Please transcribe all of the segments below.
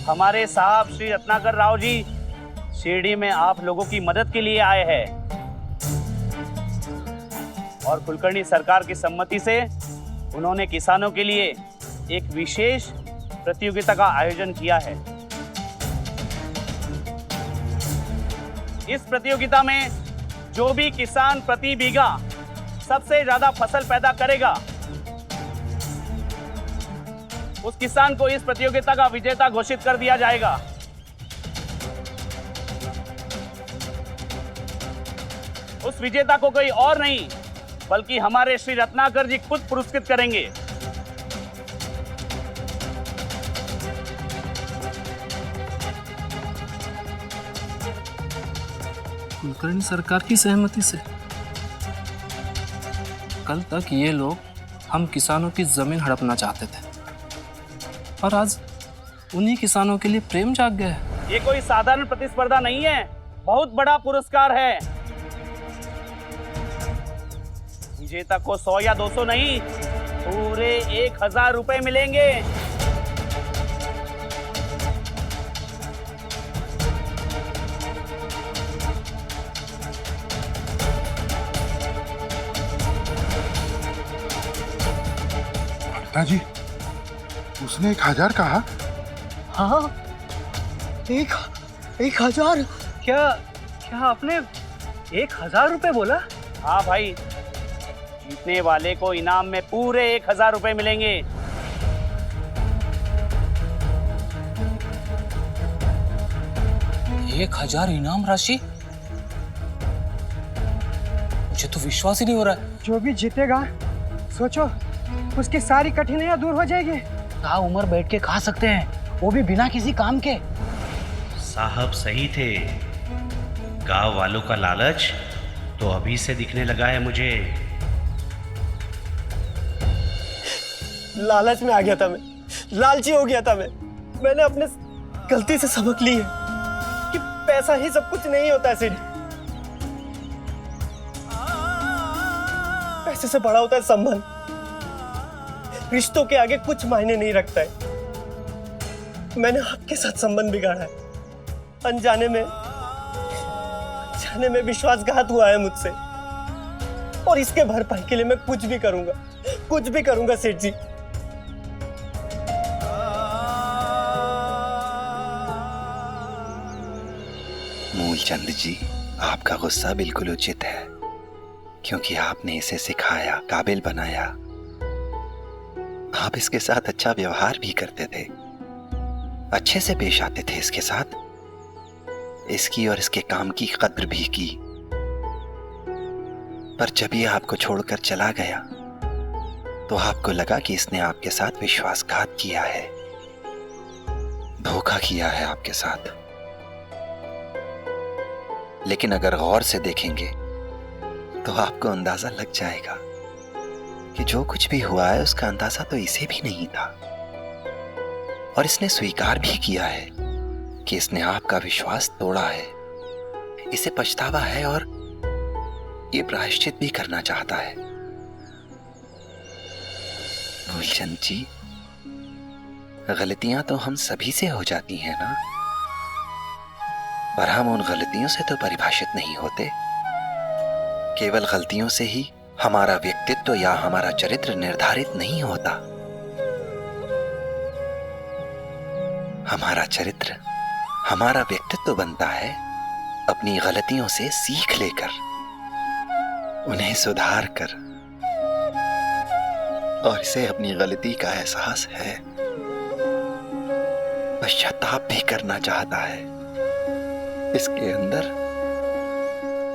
हमारे साहब श्री रत्नाकर राव जी शिरडी में आप लोगों की मदद के लिए आए हैं और कुलकर्णी सरकार की सम्मति से उन्होंने किसानों के लिए एक विशेष प्रतियोगिता का आयोजन किया है। इस प्रतियोगिता में जो भी किसान प्रति बीघा सबसे ज्यादा फसल पैदा करेगा उस किसान को इस प्रतियोगिता का विजेता घोषित कर दिया जाएगा। उस विजेता को कोई और नहीं बल्कि हमारे श्री रत्नाकर जी खुद पुरस्कृत करेंगे। कुलकर्णी सरकार की सहमति से कल तक ये लोग हम किसानों की जमीन हड़पना चाहते थे और आज उन्हीं किसानों के लिए प्रेम जाग गया है। ये कोई साधारण प्रतिस्पर्धा नहीं है, बहुत बड़ा पुरस्कार है। विजेता को 100 या 200 नहीं, पूरे 1000 रुपए मिलेंगे। जी, उसने 1000 कहा? हाँ, 1000। क्या आपने 1000 रुपए बोला? हाँ भाई, जीतने वाले को इनाम में पूरे 1000 रुपए मिलेंगे। एक 1000 इनाम राशि? मुझे तो विश्वास ही नहीं हो रहा है। जो भी जीतेगा, सोचो उसकी सारी कठिनाइयां दूर हो जाएगी। कहाँ उम्र बैठ के खा सकते हैं, वो भी बिना किसी काम के। साहब सही थे, गांव वालों का लालच तो अभी से दिखने लगा है मुझे। लालच में आ गया था मैं, लालची हो गया था मैंने अपने गलती से सबक ली है कि पैसा ही सब कुछ नहीं होता है सिर्फ। पैसे से बड़ा होता है संबंध। रिश्तों के आगे कुछ मायने नहीं रखता है। मैंने आपके साथ संबंध बिगाड़ा है। अनजाने में विश्वासघात हुआ है मुझसे, और इसके भरपाई के लिए मैं कुछ भी करूंगा सेठ जी। मूलचंद जी, आपका गुस्सा बिल्कुल उचित है, क्योंकि आपने इसे सिखाया, काबिल बनाया। आप इसके साथ अच्छा व्यवहार भी करते थे, अच्छे से पेश आते थे इसके साथ, इसकी और इसके काम की कद्र भी की। पर जब ये आपको छोड़कर चला गया तो आपको लगा कि इसने आपके साथ विश्वासघात किया है, धोखा किया है आपके साथ। लेकिन अगर गौर से देखेंगे तो आपको अंदाजा लग जाएगा कि जो कुछ भी हुआ है उसका अंदाजा तो इसे भी नहीं था, और इसने स्वीकार भी किया है कि इसने आपका विश्वास तोड़ा है। इसे पछतावा है और ये प्रायश्चित भी करना चाहता है। मूलचंद जी, गलतियां तो हम सभी से हो जाती हैं ना, पर हम उन गलतियों से तो परिभाषित नहीं होते। केवल गलतियों से ही हमारा व्यक्तित्व या हमारा चरित्र निर्धारित नहीं होता। हमारा चरित्र, हमारा व्यक्तित्व बनता है अपनी गलतियों से सीख लेकर, उन्हें सुधार कर। और इसे अपनी गलती का एहसास है, पश्चाताप भी करना चाहता है। इसके अंदर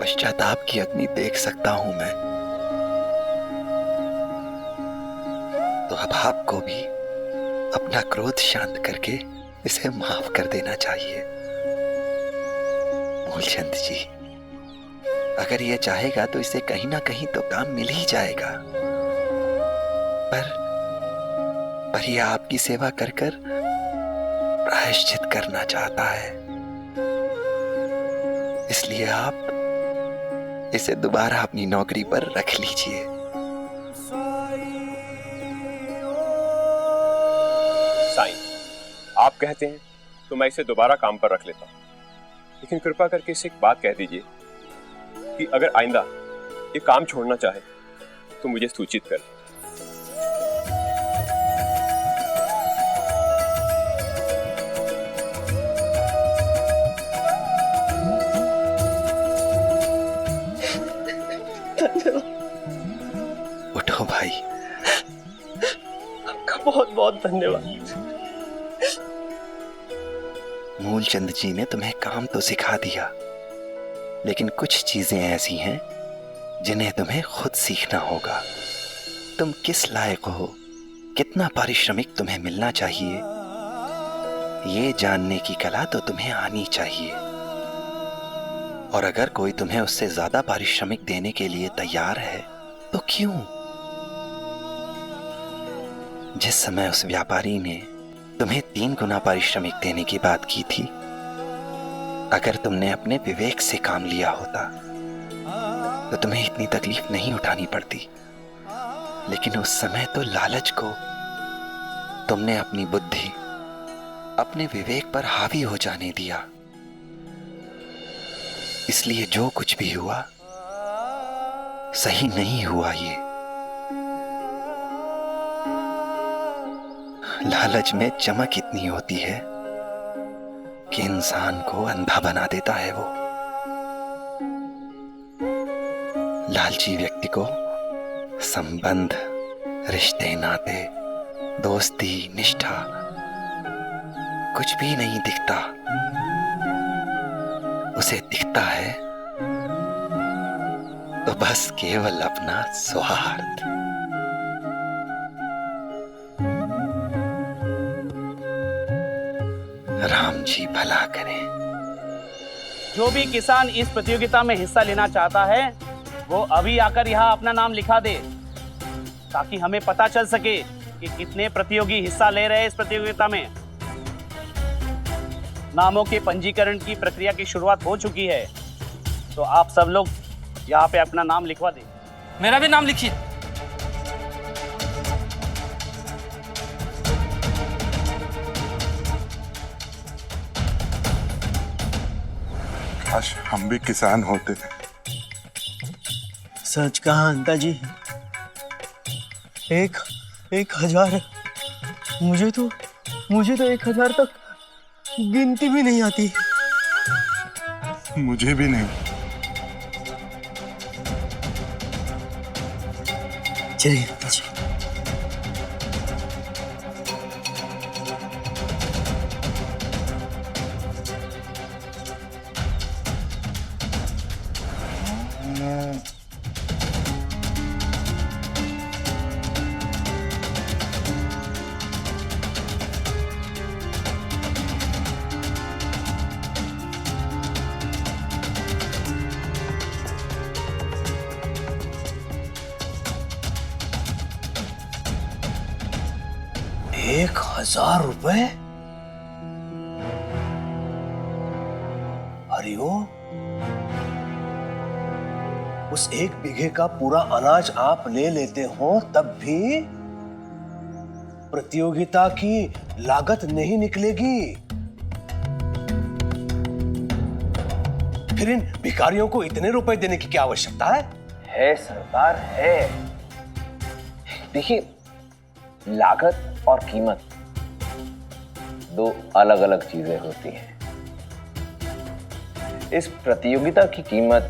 पश्चाताप की अग्नि देख सकता हूं मैं। तो अब आपको भी अपना क्रोध शांत करके इसे माफ कर देना चाहिए। मूलचंद जी, अगर ये चाहेगा तो इसे कहीं ना कहीं तो काम मिल ही जाएगा, पर यह आपकी सेवा कर कर प्रायश्चित करना चाहता है। इसलिए आप इसे दोबारा अपनी नौकरी पर रख लीजिए। साईं, आप कहते हैं तो मैं इसे दोबारा काम पर रख लेता हूँ, लेकिन कृपा करके इसे एक बात कह दीजिए कि अगर आइंदा ये काम छोड़ना चाहे तो मुझे सूचित कर। उठो भाई। आपका बहुत बहुत धन्यवाद। मूलचंद जी ने तुम्हें काम तो सिखा दिया, लेकिन कुछ चीजें ऐसी हैं जिन्हें तुम्हें खुद सीखना होगा। तुम किस लायक हो, कितना पारिश्रमिक तुम्हें मिलना चाहिए, ये जानने की कला तो तुम्हें आनी चाहिए। और अगर कोई तुम्हें उससे ज्यादा पारिश्रमिक देने के लिए तैयार है तो क्यों? जिस समय उस व्यापारी ने तुम्हें 3 गुना पारिश्रमिक देने की बात की थी, अगर तुमने अपने विवेक से काम लिया होता तो तुम्हें इतनी तकलीफ नहीं उठानी पड़ती। लेकिन उस समय तो लालच को तुमने अपनी बुद्धि, अपने विवेक पर हावी हो जाने दिया। इसलिए जो कुछ भी हुआ सही नहीं हुआ। ये लालच में चमक इतनी होती है कि इंसान को अंधा बना देता है। वो लालची व्यक्ति को संबंध, रिश्ते, नाते, दोस्ती, निष्ठा कुछ भी नहीं दिखता। उसे दिखता है तो बस केवल अपना स्वार्थ। राम जी भला करें। जो भी किसान इस प्रतियोगिता में हिस्सा लेना चाहता है वो अभी आकर यहाँ अपना नाम लिखा दे, ताकि हमें पता चल सके कि कितने प्रतियोगी हिस्सा ले रहे हैं इस प्रतियोगिता में। नामों के पंजीकरण की प्रक्रिया की शुरुआत हो चुकी है, तो आप सब लोग यहाँ पे अपना नाम लिखवा दें। मेरा भी नाम लिखिए। काश हम भी किसान होते। सच कहा अंता जी, 1000। मुझे तो 1000 तक गिनती भी नहीं आती। मुझे भी नहीं। चलिए अंता जी। ₹1000? हरिओम, उस 1 बीघे का पूरा अनाज आप ले लेते हो तब भी प्रतियोगिता की लागत नहीं निकलेगी। फिर इन भिखारियों को इतने रुपए देने की क्या आवश्यकता है? है सरदार, है। देखिए, लागत और कीमत 2 अलग अलग चीजें होती हैं। इस प्रतियोगिता की कीमत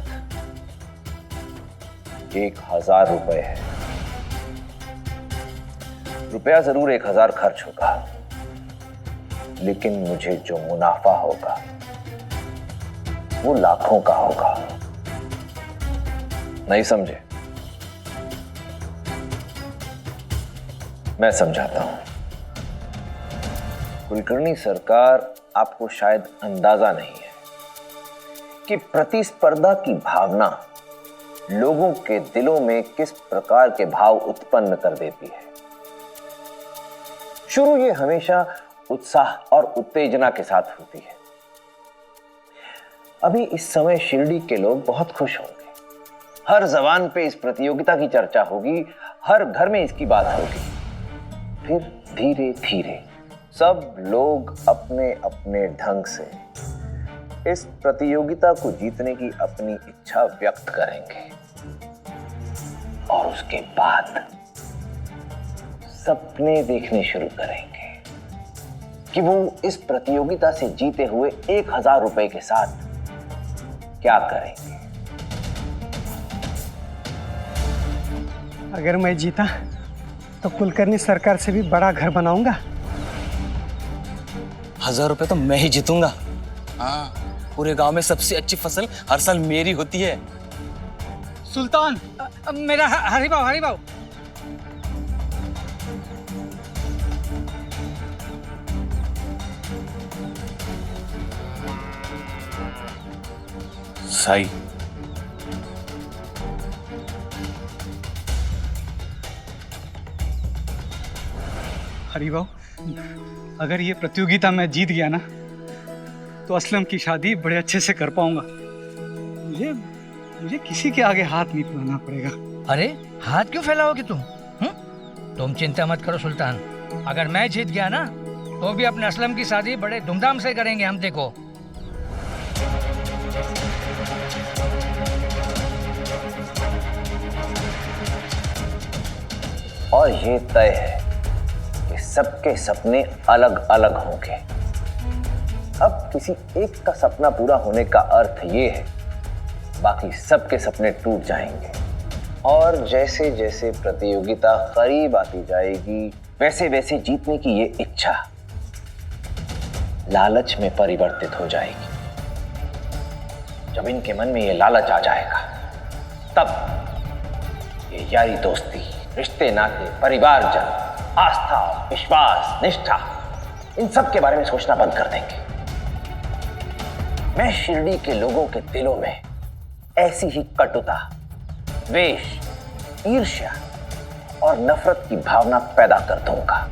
₹1000 है। रुपया जरूर 1000 खर्च होगा, लेकिन मुझे जो मुनाफा होगा वो लाखों का होगा। नहीं समझे? मैं समझाता हूं। कुलकर्णी सरकार, आपको शायद अंदाजा नहीं है कि प्रतिस्पर्धा की भावना लोगों के दिलों में किस प्रकार के भाव उत्पन्न कर देती है। शुरू ये हमेशा उत्साह और उत्तेजना के साथ होती है। अभी इस समय शिरडी के लोग बहुत खुश होंगे। हर जबान पे इस प्रतियोगिता की चर्चा होगी, हर घर में इसकी बात होगी। फिर धीरे धीरे सब लोग अपने अपने ढंग से इस प्रतियोगिता को जीतने की अपनी इच्छा व्यक्त करेंगे और उसके बाद सपने देखने शुरू करेंगे कि वो इस प्रतियोगिता से जीते हुए 1000 रुपए के साथ क्या करेंगे। अगर मैं जीता तो कुलकर्णी सरकार से भी बड़ा घर बनाऊंगा। 1000 रुपए तो मैं ही जीतूंगा। हाँ, पूरे गांव में सबसे अच्छी फसल हर साल मेरी होती है। सुल्तान मेरा हरिभाव हरिभाव। साई, हरिभाव, अगर ये प्रतियोगिता मैं जीत गया ना तो असलम की शादी बड़े अच्छे से कर पाऊंगा। मुझे किसी के आगे हाथ नहीं फैलाना पड़ेगा। अरे हाथ क्यों फैलाओगे तुम? तुम चिंता मत करो सुल्तान, अगर मैं जीत गया ना तो भी अपने असलम की शादी बड़े धूमधाम से करेंगे हम। देखो और ये तय है कि सबके सपने अलग अलग होंगे। अब किसी एक का सपना पूरा होने का अर्थ ये है बाकी सबके सपने टूट जाएंगे। और जैसे जैसे प्रतियोगिता करीब आती जाएगी वैसे वैसे जीतने की ये इच्छा लालच में परिवर्तित हो जाएगी। जब इनके मन में ये लालच आ जाएगा तब ये यारी दोस्ती, रिश्ते नाते, परिवारजन, आस्था, विश्वास, निष्ठा, इन सब के बारे में सोचना बंद कर देंगे। मैं शिरडी के लोगों के दिलों में ऐसी ही कटुता, द्वेष, ईर्ष्या और नफरत की भावना पैदा कर दूंगा।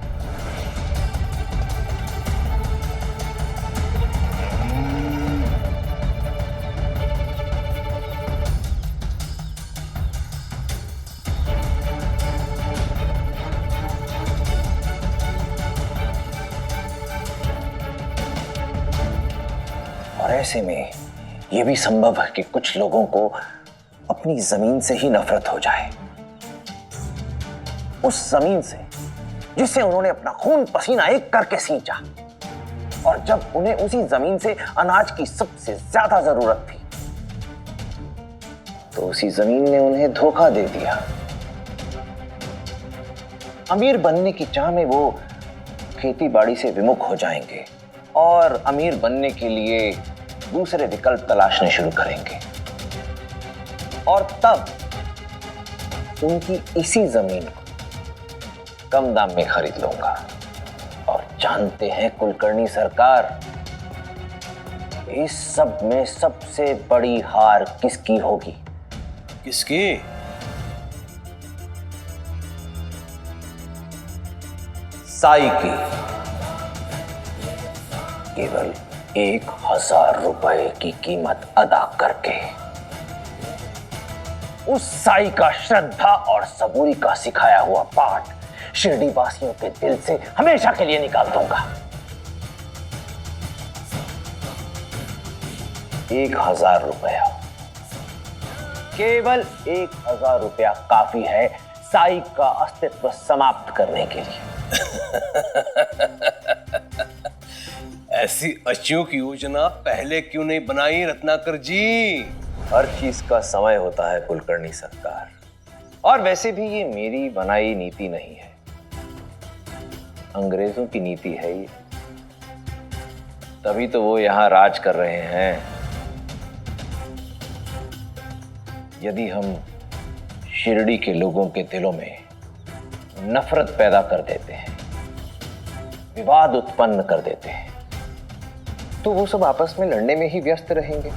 और ऐसे में यह भी संभव है कि कुछ लोगों को अपनी जमीन से ही नफरत हो जाए, उस जमीन से जिसे उन्होंने अपना खून पसीना एक करके सींचा। और जब उन्हें उसी जमीन से अनाज की सबसे ज्यादा जरूरत थी तो उसी जमीन ने उन्हें धोखा दे दिया। अमीर बनने की चाह में वो खेती बाड़ी से विमुख हो जाएंगे और अमीर बनने के लिए दूसरे विकल्प तलाशने शुरू करेंगे। और तब उनकी इसी जमीन को कम दाम में खरीद लूंगा। और जानते हैं कुलकर्णी सरकार, इस सब में सबसे बड़ी हार किसकी होगी? किसकी? साई की। केवल 1000 रुपए की कीमत अदा करके उस साई का श्रद्धा और सबूरी का सिखाया हुआ पाठ शिरडी वासियों के दिल से हमेशा के लिए निकाल दूंगा। 1000 रुपया, केवल 1000 रुपया काफी है साई का अस्तित्व समाप्त करने के लिए। ऐसी अचूक योजना पहले क्यों नहीं बनाई रत्नाकर जी? हर चीज का समय होता है कुलकर्णी सरकार, और वैसे भी ये मेरी बनाई नीति नहीं है, अंग्रेजों की नीति है ये। तभी तो वो यहां राज कर रहे हैं। यदि हम शिरडी के लोगों के दिलों में नफरत पैदा कर देते हैं, विवाद उत्पन्न कर देते हैं, तो वो सब आपस में लड़ने में ही व्यस्त रहेंगे,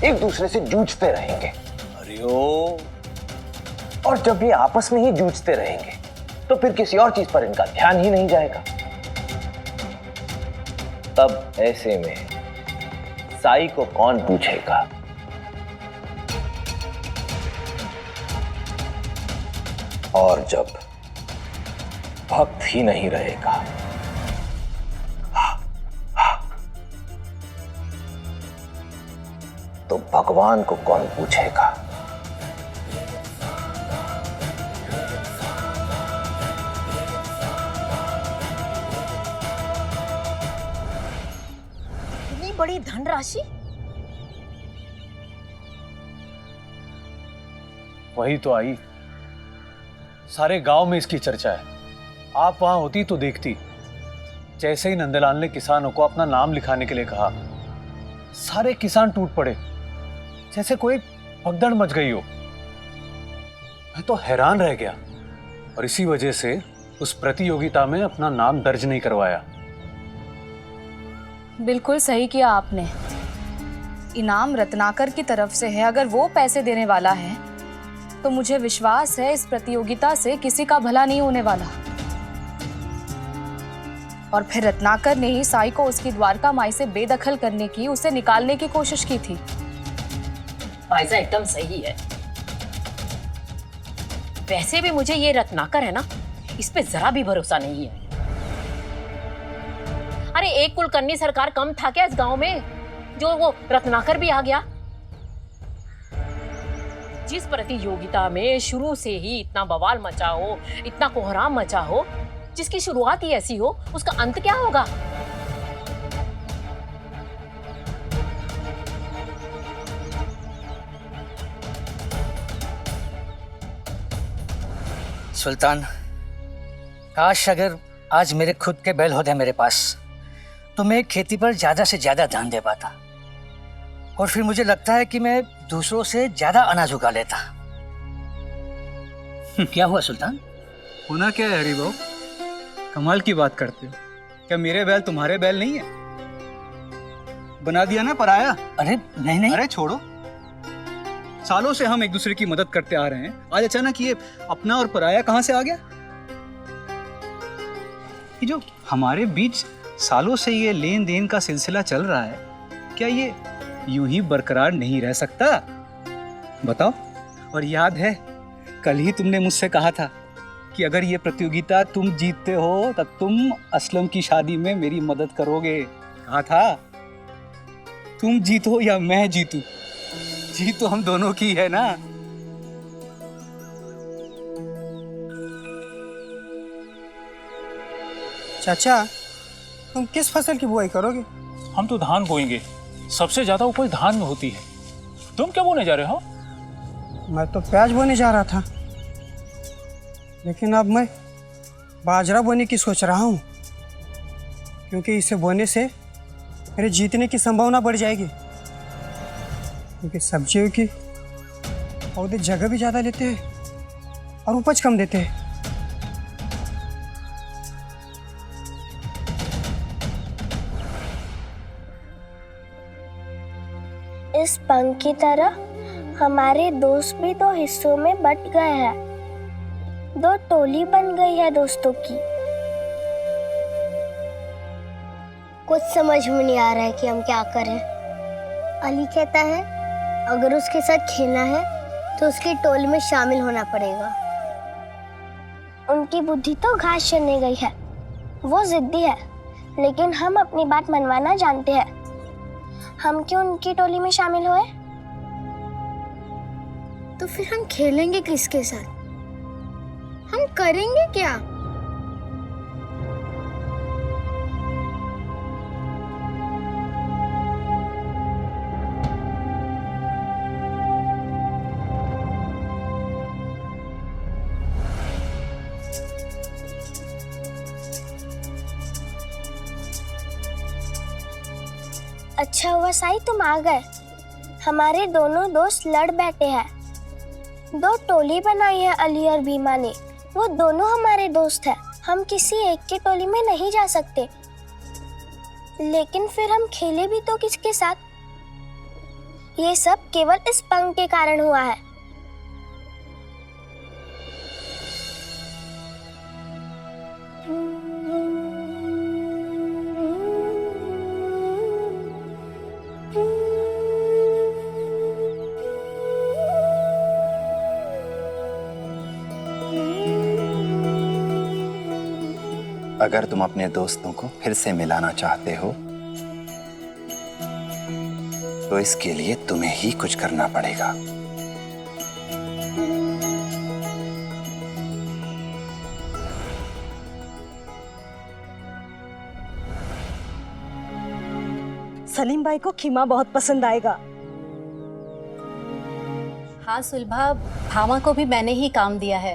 एक दूसरे से जूझते रहेंगे। हरिओम। और जब ये आपस में ही जूझते रहेंगे तो फिर किसी और चीज पर इनका ध्यान ही नहीं जाएगा। तब ऐसे में साई को कौन पूछेगा? और जब भक्त ही नहीं रहेगा तो भगवान को कौन पूछेगा। इतनी बड़ी धनराशि? वही तो आई, सारे गांव में इसकी चर्चा है। आप वहां होती तो देखती। जैसे ही नंदलाल ने किसानों को अपना नाम लिखाने के लिए कहा, सारे किसान टूट पड़े, जैसे कोई भगदड़ मच गई हो। मैं तो हैरान रह गया और इसी वजह से उस प्रतियोगिता में अपना नाम दर्ज नहीं करवाया। बिल्कुल सही किया आपने। इनाम रत्नाकर की तरफ से है। अगर वो पैसे देने वाला है तो मुझे विश्वास है इस प्रतियोगिता से किसी का भला नहीं होने वाला। और फिर रत्नाकर ने ही साई को उसकी द्वारका माई से बेदखल करने की, उसे निकालने की कोशिश की थी। फायजा एकदम सही है। वैसे भी मुझे ये रत्नाकर है ना, इस पे जरा भी भरोसा नहीं है। अरे एक कुलकर्णी सरकार कम था क्या इस गांव में, जो वो रत्नाकर भी आ गया? जिस प्रतियोगिता में शुरू से ही इतना बवाल मचा हो, इतना कोहराम मचा हो, जिसकी शुरुआत ही ऐसी हो, उसका अंत क्या होगा? सुल्तान, काश अगर आज मेरे खुद के बैल होते मेरे पास, तो मैं खेती पर ज्यादा से ज्यादा ध्यान दे पाता और फिर मुझे लगता है कि मैं दूसरों से ज्यादा अनाज उगा लेता। क्या हुआ सुल्तान? होना क्या है हरिभाऊ, कमाल की बात करते हो। क्या मेरे बैल तुम्हारे बैल नहीं है? बना दिया ना पराया। अरे नहीं नहीं, अरे छोड़ो, सालों से हम एक दूसरे की मदद करते आ रहे हैं, आज अचानक ये अपना और पराया कहां से आ गया? ये जो हमारे बीच सालों से ये लेन देन का सिलसिला चल रहा है, क्या ये यूं ही बरकरार नहीं रह सकता? बताओ। और याद है, कल ही तुमने मुझसे कहा था कि अगर ये प्रतियोगिता तुम जीतते हो तब तुम असलम की शादी में मेरी मदद करोगे। कहा था, तुम जीतो या मैं जीतूं, जीत तो हम दोनों की है ना। चाचा, तुम किस फसल की बुआई करोगे? हम तो धान बोएंगे, सबसे ज्यादा उपज धान में होती है। तुम क्या बोने जा रहे हो? मैं तो प्याज बोने जा रहा था, लेकिन अब मैं बाजरा बोने की सोच रहा हूँ, क्योंकि इसे बोने से मेरे जीतने की संभावना बढ़ जाएगी। क्योंकि सब्जियों की पौधे जगह भी ज़्यादा लेते हैं और उपज कम देते हैं। इस पंख की तरह हमारे दोस्त भी दो हिस्सों में बट गए हैं। दो टोली बन गई है दोस्तों की। कुछ समझ में नहीं आ रहा है कि हम क्या करें। अली कहता है अगर उसके साथ खेलना है तो उसकी टोली में शामिल होना पड़ेगा। उनकी बुद्धि तो घास चरने गई है, वो जिद्दी है, लेकिन हम अपनी बात मनवाना जानते हैं। हम क्यों उनकी टोली में शामिल हुए? तो फिर हम खेलेंगे किसके साथ? हम करेंगे क्या? अच्छा हुआ साई तुम आ गए। हमारे दोनों दोस्त लड़ बैठे हैं। दो टोली बनाई है अली और भीमा ने। वो दोनों हमारे दोस्त हैं। हम किसी एक की टोली में नहीं जा सकते। लेकिन फिर हम खेले भी तो किसके साथ? ये सब केवल इस पंख के कारण हुआ है। अगर तुम अपने दोस्तों को फिर से मिलाना चाहते हो तो इसके लिए तुम्हें ही कुछ करना पड़ेगा। सलीम भाई को खीमा बहुत पसंद आएगा। हाँ सुलभा, भामा को भी मैंने ही काम दिया है।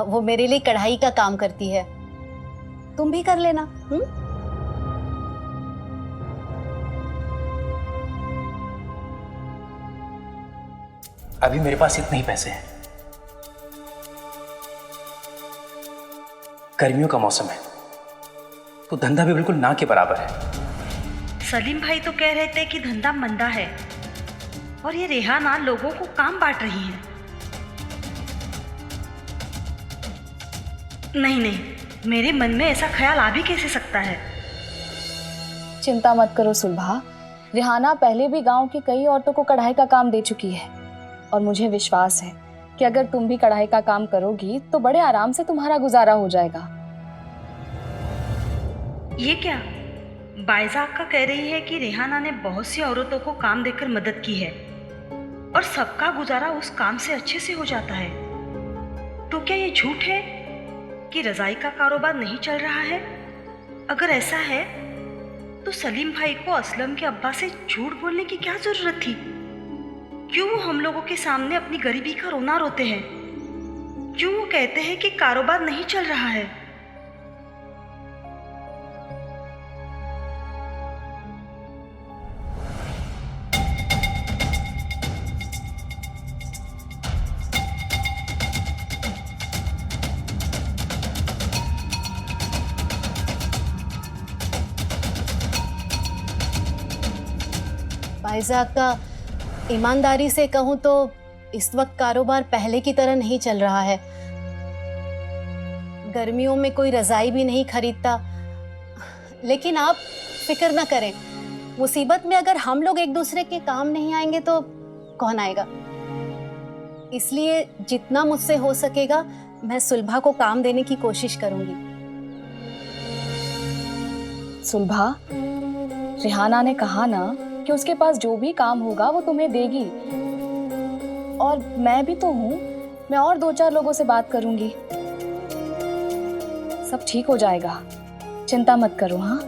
वो मेरे लिए कढ़ाई का काम करती है, तुम भी कर लेना। अभी मेरे पास इतने ही पैसे हैं। गर्मियों का मौसम है तो धंधा भी बिल्कुल ना के बराबर है। सलीम भाई तो कह रहे थे कि धंधा मंदा है और ये रेहाना लोगों को काम बांट रही है। नहीं नहीं, मेरे मन में ऐसा ख्याल आ भी कैसे सकता है। चिंता मत करो सुलभा, रेहाना पहले भी गांव की कई औरतों को कढ़ाई का काम दे चुकी है और मुझे विश्वास है कि अगर तुम भी कढ़ाई का काम करोगी तो बड़े आराम से तुम्हारा गुजारा हो जाएगा। ये क्या? बायजा अक्का कह रही है कि रेहाना ने बहुत सी औरतों को काम देकर मदद की है और सबका गुजारा उस काम से अच्छे से हो जाता है। तो क्या ये झूठ है कि रजाई का कारोबार नहीं चल रहा है? अगर ऐसा है तो सलीम भाई को असलम के अब्बा से झूठ बोलने की क्या जरूरत थी? क्यों वो हम लोगों के सामने अपनी गरीबी का रोना रोते हैं? क्यों वो कहते हैं कि कारोबार नहीं चल रहा है? बायजा का ईमानदारी से कहूँ तो इस वक्त कारोबार पहले की तरह नहीं चल रहा है। गर्मियों में कोई रजाई भी नहीं खरीदता। लेकिन आप फिक्र ना करें, मुसीबत में अगर हम लोग एक दूसरे के काम नहीं आएंगे तो कौन आएगा। इसलिए जितना मुझसे हो सकेगा मैं सुलभा को काम देने की कोशिश करूंगी। सुलभा, रेहाना ने कहा ना कि उसके पास जो भी काम होगा वो तुम्हें देगी, और मैं भी तो हूँ, मैं और 2-4 लोगों से बात करूंगी। सब ठीक हो जाएगा, चिंता मत करो। हाँ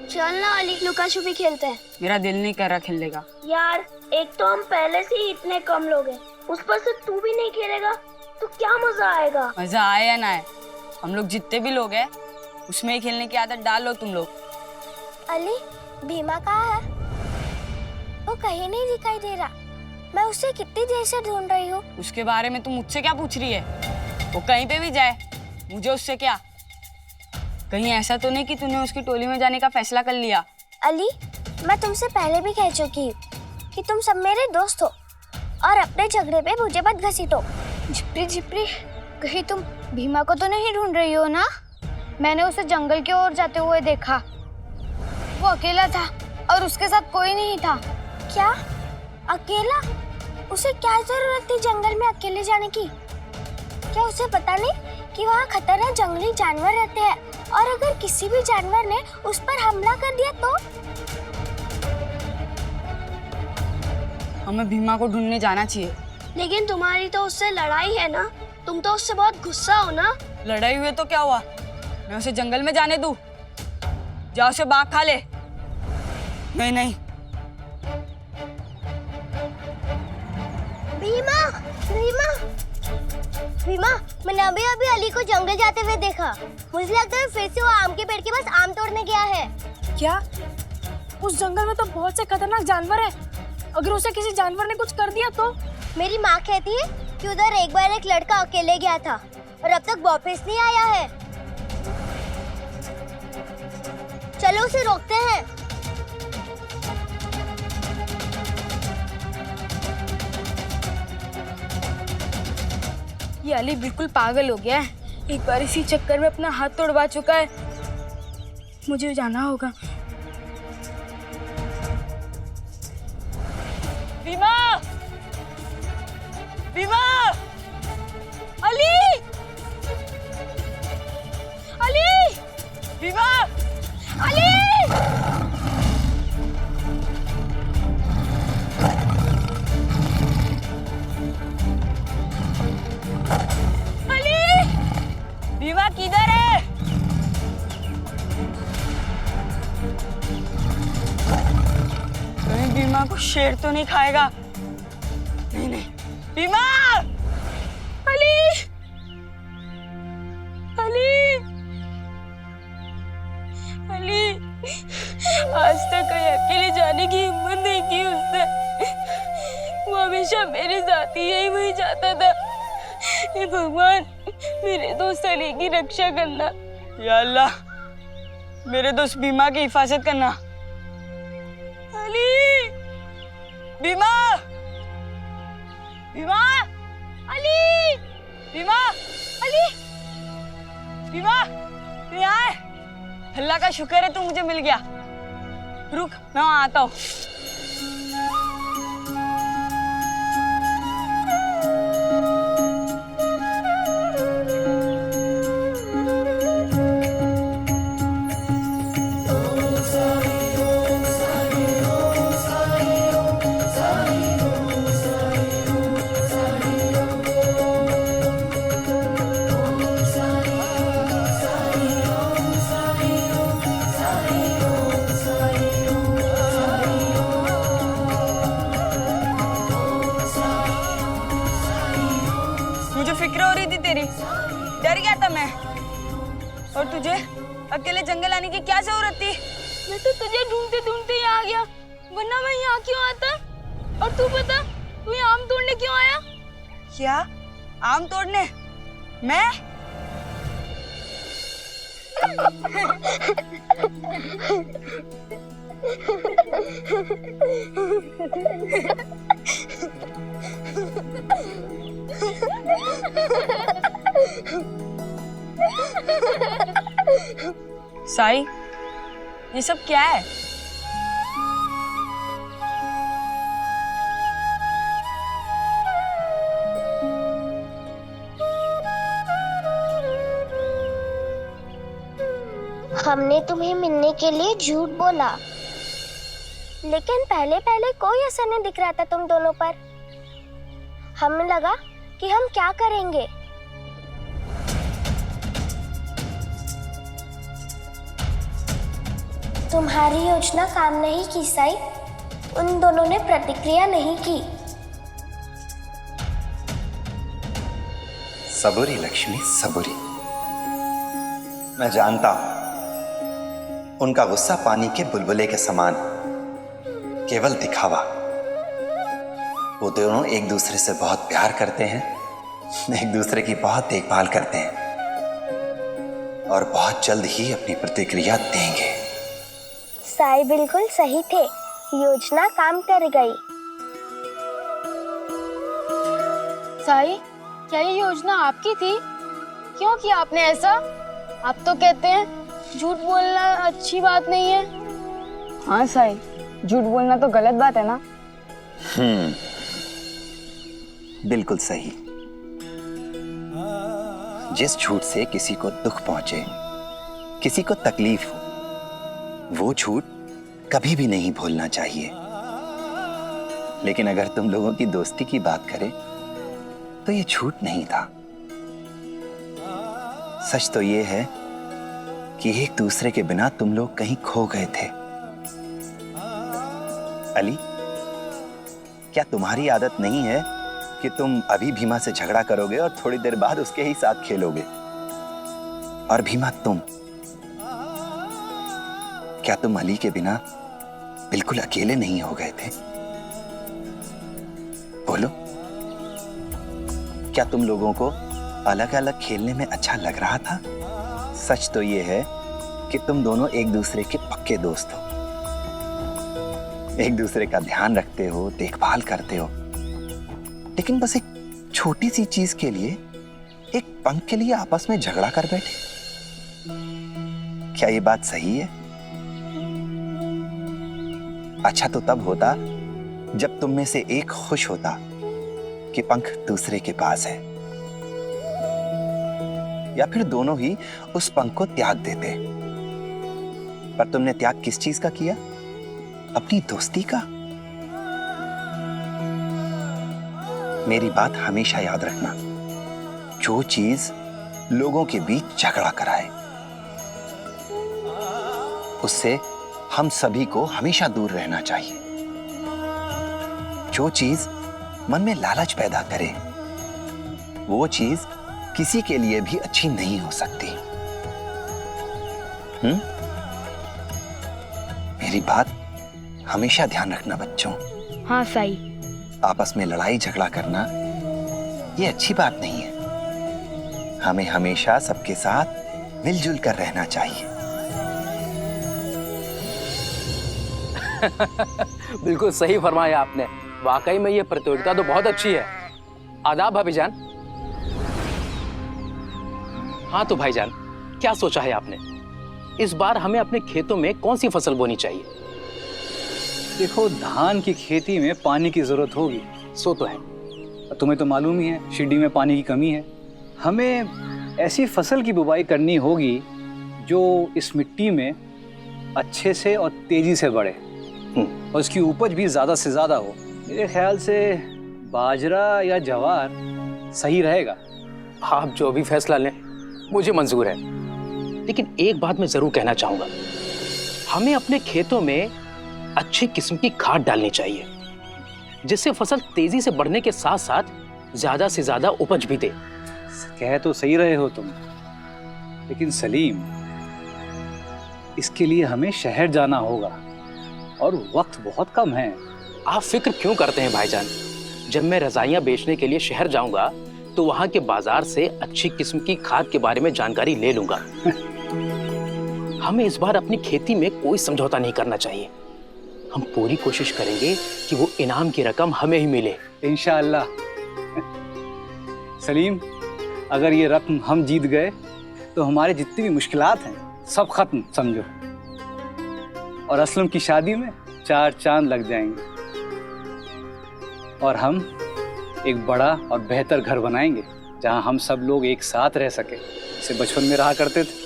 चल ना अली, लुका छुपी खेलते हैं। मेरा दिल नहीं कर रहा खेलने का। यार एक तो हम पहले से ही इतने कम लोग हैं, उस पर से तू भी नहीं खेलेगा तो क्या मजा आएगा? मजा आए या ना आए, हम लोग जितने भी लोग हैं उसमें ही खेलने की आदत डाल लो तुम लोग। अली, भीमा कहाँ है? वो कहीं नहीं दिखाई दे रहा। मैं उसे कितनी देर से ढूंढ रही हूँ। उसके बारे में तुम मुझसे क्या पूछ रही है? वो कहीं पे भी जाए, मुझे उससे क्या? कहीं ऐसा तो नहीं कि तूने उसकी टोली में जाने का फैसला कर लिया? अली, मैं तुमसे पहले भी कह चुकी हूँ कि तुम सब मेरे दोस्त हो और अपने झगड़े पे मुझे मत घसीटो। झिपरी झिपरी, कहीं तुम भीमा को तो नहीं ढूंढ रही हो ना? मैंने उसे जंगल की ओर जाते हुए देखा। वो अकेला था और उसके साथ कोई नहीं था। क्या? अकेला? उसे क्या जरूरत थी जंगल में अकेले जाने की? क्या उसे पता नहीं कि वहाँ खतरनाक जंगली जानवर रहते हैं और अगर किसी भी जानवर ने उस पर हमला कर दिया तो? हमें भीमा को ढूंढने जाना चाहिए। लेकिन तुम्हारी तो उससे लड़ाई है ना, तुम तो उससे बहुत गुस्सा हो ना। लड़ाई हुई तो क्या हुआ? मैं उसे जंगल में जाने दूं? जा उसे बाघ खा ले। नहीं नहीं। भीमा, भीमा, भीमा, मैंने अभी अली को जंगल जाते हुए देखा। मुझे लगता है फिर से वो आम के पेड़ के पास आम तोड़ने गया है। क्या? उस जंगल में तो बहुत से खतरनाक जानवर हैं। अगर उसे किसी जानवर ने कुछ कर दिया तो? मेरी माँ कहती है कि उधर एक बार एक लड़का अकेले गया था और अब तक वापस नहीं आया है। चलो उसे रोकते हैं। ये अली बिल्कुल पागल हो गया है। एक बार इसी चक्कर में अपना हाथ तोड़वा चुका है। मुझे जाना होगा। भीमा! भीमा! अली अली भीमा अली अली भीमा किधर है? कहीं भीमा को शेर तो नहीं खाएगा? नहीं नहीं भीमा अली अली अली आज तक कहीं अकेले जाने की हिम्मत नहीं की उसने। वो हमेशा मेरे साथ ही यही वही जाता था। हे भगवान मेरे दोस्त अली की रक्षा करना। या अल्लाह मेरे दोस्त भीमा की हिफाजत करना। अली भीमा भीमा अली भीमा अली भीमा तू यहाँ है? अल्लाह का शुक्र है तू मुझे मिल गया। रुक मैं वहां आता हूँ। डर गया था मैं। और तुझे अकेले जंगल आने की क्या जरूरत थी? मैं तो तुझे ढूंढते ढूंढते यहाँ आ गया, वरना मैं यहाँ क्यों आता? और तू बता, तू यहाँ आम तोड़ने क्यों आया? क्या आम तोड़ने? मैं? साई, ये सब क्या है? हमने तुम्हें मिलने के लिए झूठ बोला, लेकिन पहले पहले कोई असर नहीं दिख रहा था तुम दोनों पर। हमें लगा कि हम क्या करेंगे। तुम्हारी योजना काम नहीं की साई। उन दोनों ने प्रतिक्रिया नहीं की। सबुरी लक्ष्मी सबुरी। मैं जानता हूं उनका गुस्सा पानी के बुलबुले के समान, केवल दिखावा। वो दोनों एक दूसरे से बहुत प्यार करते हैं, एक दूसरे की बहुत देखभाल करते हैं और बहुत जल्द ही अपनी प्रतिक्रिया देंगे। साई बिल्कुल सही थे, योजना काम कर गई। साई, क्या ये योजना आपकी थी? क्यों किया आपने ऐसा? आप तो कहते हैं झूठ बोलना अच्छी बात नहीं है। हाँ साई, झूठ बोलना तो गलत बात है ना। बिल्कुल सही। जिस झूठ से किसी को दुख पहुंचे, किसी को तकलीफ हो, वो झूठ कभी भी नहीं भूलना चाहिए। लेकिन अगर तुम लोगों की दोस्ती की बात करें तो ये झूठ नहीं था। सच तो ये है कि एक दूसरे के बिना तुम लोग कहीं खो गए थे। अली, क्या तुम्हारी आदत नहीं है कि तुम अभी भीमा से झगड़ा करोगे और थोड़ी देर बाद उसके ही साथ खेलोगे? और भीमा, क्या तुम अली के बिना बिल्कुल अकेले नहीं हो गए थे? बोलो, क्या तुम लोगों को अलग अलग खेलने में अच्छा लग रहा था? सच तो ये है कि तुम दोनों एक दूसरे के पक्के दोस्त हो, एक दूसरे का ध्यान रखते हो, देखभाल करते हो। लेकिन बस एक छोटी सी चीज के लिए, एक पंख के लिए आपस में झगड़ा कर बैठे। क्या ये बात सही है? अच्छा तो तब होता जब तुम में से एक खुश होता कि पंख दूसरे के पास है, या फिर दोनों ही उस पंख को त्याग देते। पर तुमने त्याग किस चीज का किया? अपनी दोस्ती का। मेरी बात हमेशा याद रखना, जो चीज लोगों के बीच झगड़ा कराए उससे हम सभी को हमेशा दूर रहना चाहिए। जो चीज मन में लालच पैदा करे वो चीज किसी के लिए भी अच्छी नहीं हो सकती। मेरी बात हमेशा ध्यान रखना बच्चों। हाँ साई। आपस में लड़ाई झगड़ा करना ये अच्छी बात नहीं है। हमें हमेशा सबके साथ मिलजुल कर रहना चाहिए। बिल्कुल सही फरमाया आपने। वाकई में ये प्रतियोगिता तो बहुत अच्छी है। आदाब भाभीजान। हाँ तो भाईजान, क्या सोचा है आपने? इस बार हमें अपने खेतों में कौन सी फसल बोनी चाहिए? देखो, धान की खेती में पानी की जरूरत होगी, सो तो है। तुम्हें तो मालूम ही है शिरडी में पानी की कमी है। हमें ऐसी फसल की बुवाई करनी होगी जो इस मिट्टी में अच्छे से और तेजी से बढ़े और उसकी उपज भी ज्यादा से ज्यादा हो। मेरे ख्याल से बाजरा या ज्वार सही रहेगा। आप जो भी फैसला लें मुझे मंजूर है। लेकिन एक बात मैं जरूर कहना चाहूंगा, हमें अपने खेतों में अच्छी किस्म की खाद डालनी चाहिए जिससे फसल तेजी से बढ़ने के साथ साथ ज्यादा से ज्यादा उपज भी दे। कह तो सही रहे हो तुम, लेकिन सलीम, इसके लिए हमें शहर जाना होगा और वक्त बहुत कम है। आप फिक्र क्यों करते हैं भाईजान? जब मैं रजाइयां बेचने के लिए शहर जाऊंगा तो वहां के बाजार से अच्छी किस्म की खाद के बारे में जानकारी ले लूंगा। हमें इस बार अपनी खेती में कोई समझौता नहीं करना चाहिए। हम पूरी कोशिश करेंगे कि वो इनाम की रकम हमें ही मिले। इंशाअल्लाह। सलीम, अगर ये रकम हम जीत गए तो हमारे जितनी भी मुश्किलात हैं सब खत्म समझो, और असलम की शादी में 4 चांद लग जाएंगे और हम एक बड़ा और बेहतर घर बनाएंगे जहां हम सब लोग एक साथ रह सके, जैसे बचपन में रहा करते थे।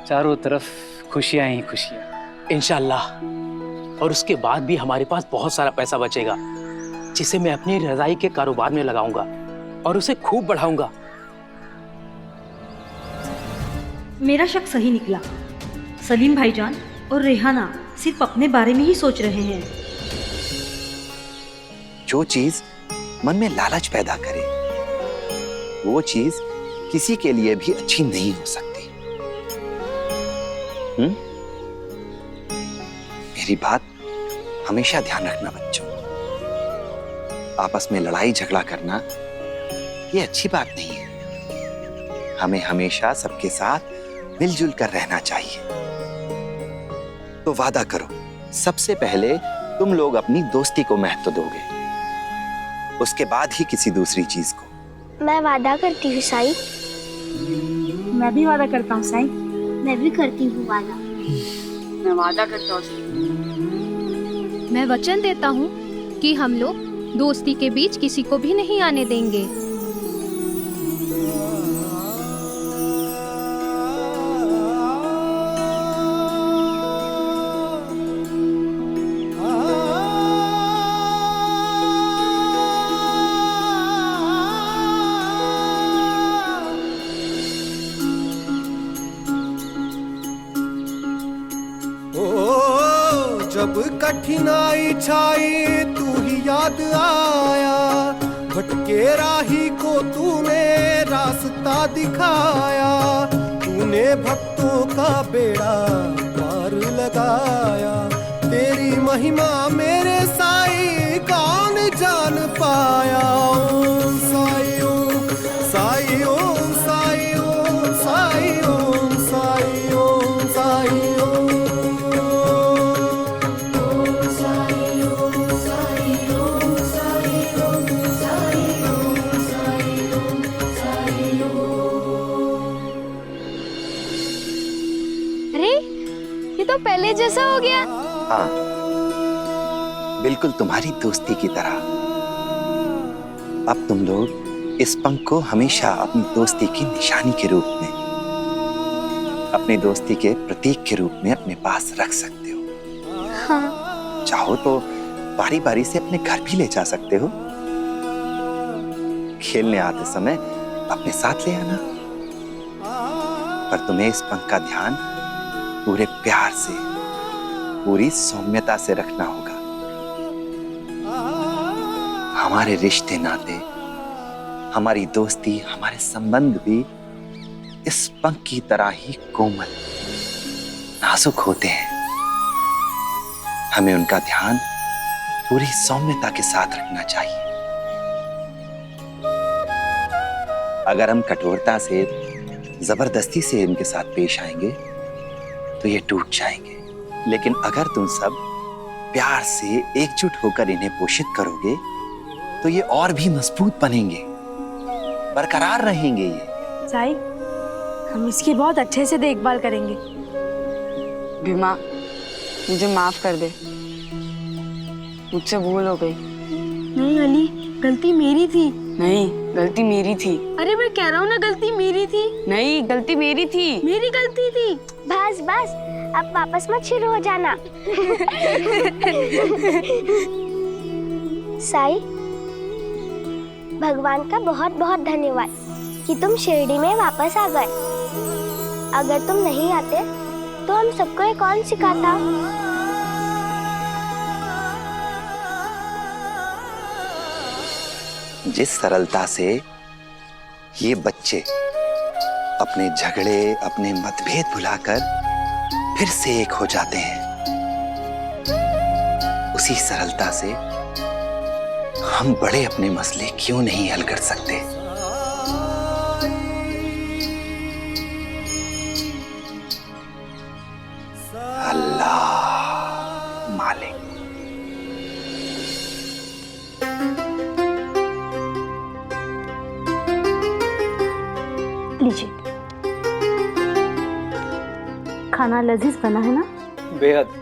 चारों तरफ खुशियां ही खुशियां। इंशाअल्लाह। और उसके बाद भी हमारे पास बहुत सारा पैसा बचेगा जिसे मैं अपनी रजाई के कारोबार में लगाऊंगा और उसे खूब बढ़ाऊंगा। मेरा शक सही निकला। सलीम भाईजान और रेहाना सिर्फ अपने बारे में ही सोच रहे हैं। जो चीज मन में लालच पैदा करे वो चीज किसी के लिए भी अच्छी नहीं हो सकती। मेरी बात हमेशा ध्यान रखना बच्चों। आपस में लड़ाई झगड़ा करना ये अच्छी बात नहीं है। हमें हमेशा सबके साथ मिलजुल कर रहना चाहिए। तो वादा करो, सबसे पहले तुम लोग अपनी दोस्ती को महत्व दोगे, उसके बाद ही किसी दूसरी चीज को। मैं वादा करती हूँ साई। मैं भी वादा करता हूँ साई। मैं भी करती हूँ वादा। मैं वादा करता हूँ। मैं वचन देता हूँ कि हम लोग दोस्ती के बीच किसी को भी नहीं आने देंगे। जब कठिनाई छाई तू ही याद आया, भटके राही को तूने रास्ता दिखाया, तूने भक्तों का बेड़ा पार लगाया। तेरी महिमा मेरे साई कौन जान पाया। ओम साई ओम साई ओम साई ओम साई ओम साई ओम साई ओम। तो पहले जैसा हो गया। हाँ, बिल्कुल तुम्हारी दोस्ती की तरह। अब तुम लोग इस पंख को हमेशा अपनी दोस्ती की निशानी के रूप में, अपनी दोस्ती के प्रतीक के रूप में अपने पास रख सकते हो। हाँ। चाहो तो बारी बारी से अपने घर भी ले जा सकते हो। खेलने आते समय अपने साथ ले आना, पर तुम्हें इस पंख का ध्यान पूरे प्यार से, पूरी सौम्यता से रखना होगा। हमारे रिश्ते नाते, हमारी दोस्ती, हमारे संबंध भी इस पंख की तरह ही कोमल, नाजुक होते हैं। हमें उनका ध्यान पूरी सौम्यता के साथ रखना चाहिए। अगर हम कठोरता से, जबरदस्ती से इनके साथ पेश आएंगे तो ये टूट जाएंगे। लेकिन अगर तुम सब प्यार से एकजुट होकर इन्हें पोषित करोगे तो ये और भी मजबूत बनेंगे, बरकरार रहेंगे। ये साई, हम इसकी बहुत अच्छे से देखभाल करेंगे। भीमा, मुझे माफ कर दे, मुझसे भूल हो गई। नहीं अली, गलती मेरी थी। नहीं, गलती मेरी थी। अरे मैं कह रहा हूँ ना, गलती मेरी थी। नहीं, गलती मेरी थी। मेरी गलती थी। बस बस, अब वापस मत शुरू हो जाना। साई, भगवान का बहुत बहुत धन्यवाद कि तुम शिरडी में वापस आ गए। अगर तुम नहीं आते तो हम सबको ये कौन सिखाता। जिस सरलता से ये बच्चे अपने झगड़े, अपने मतभेद भुलाकर फिर से एक हो जाते हैं, उसी सरलता से हम बड़े अपने मसले क्यों नहीं हल कर सकते। अल्लाह मालिक। लीजिए, खाना लजीज बना है ना? बेहद।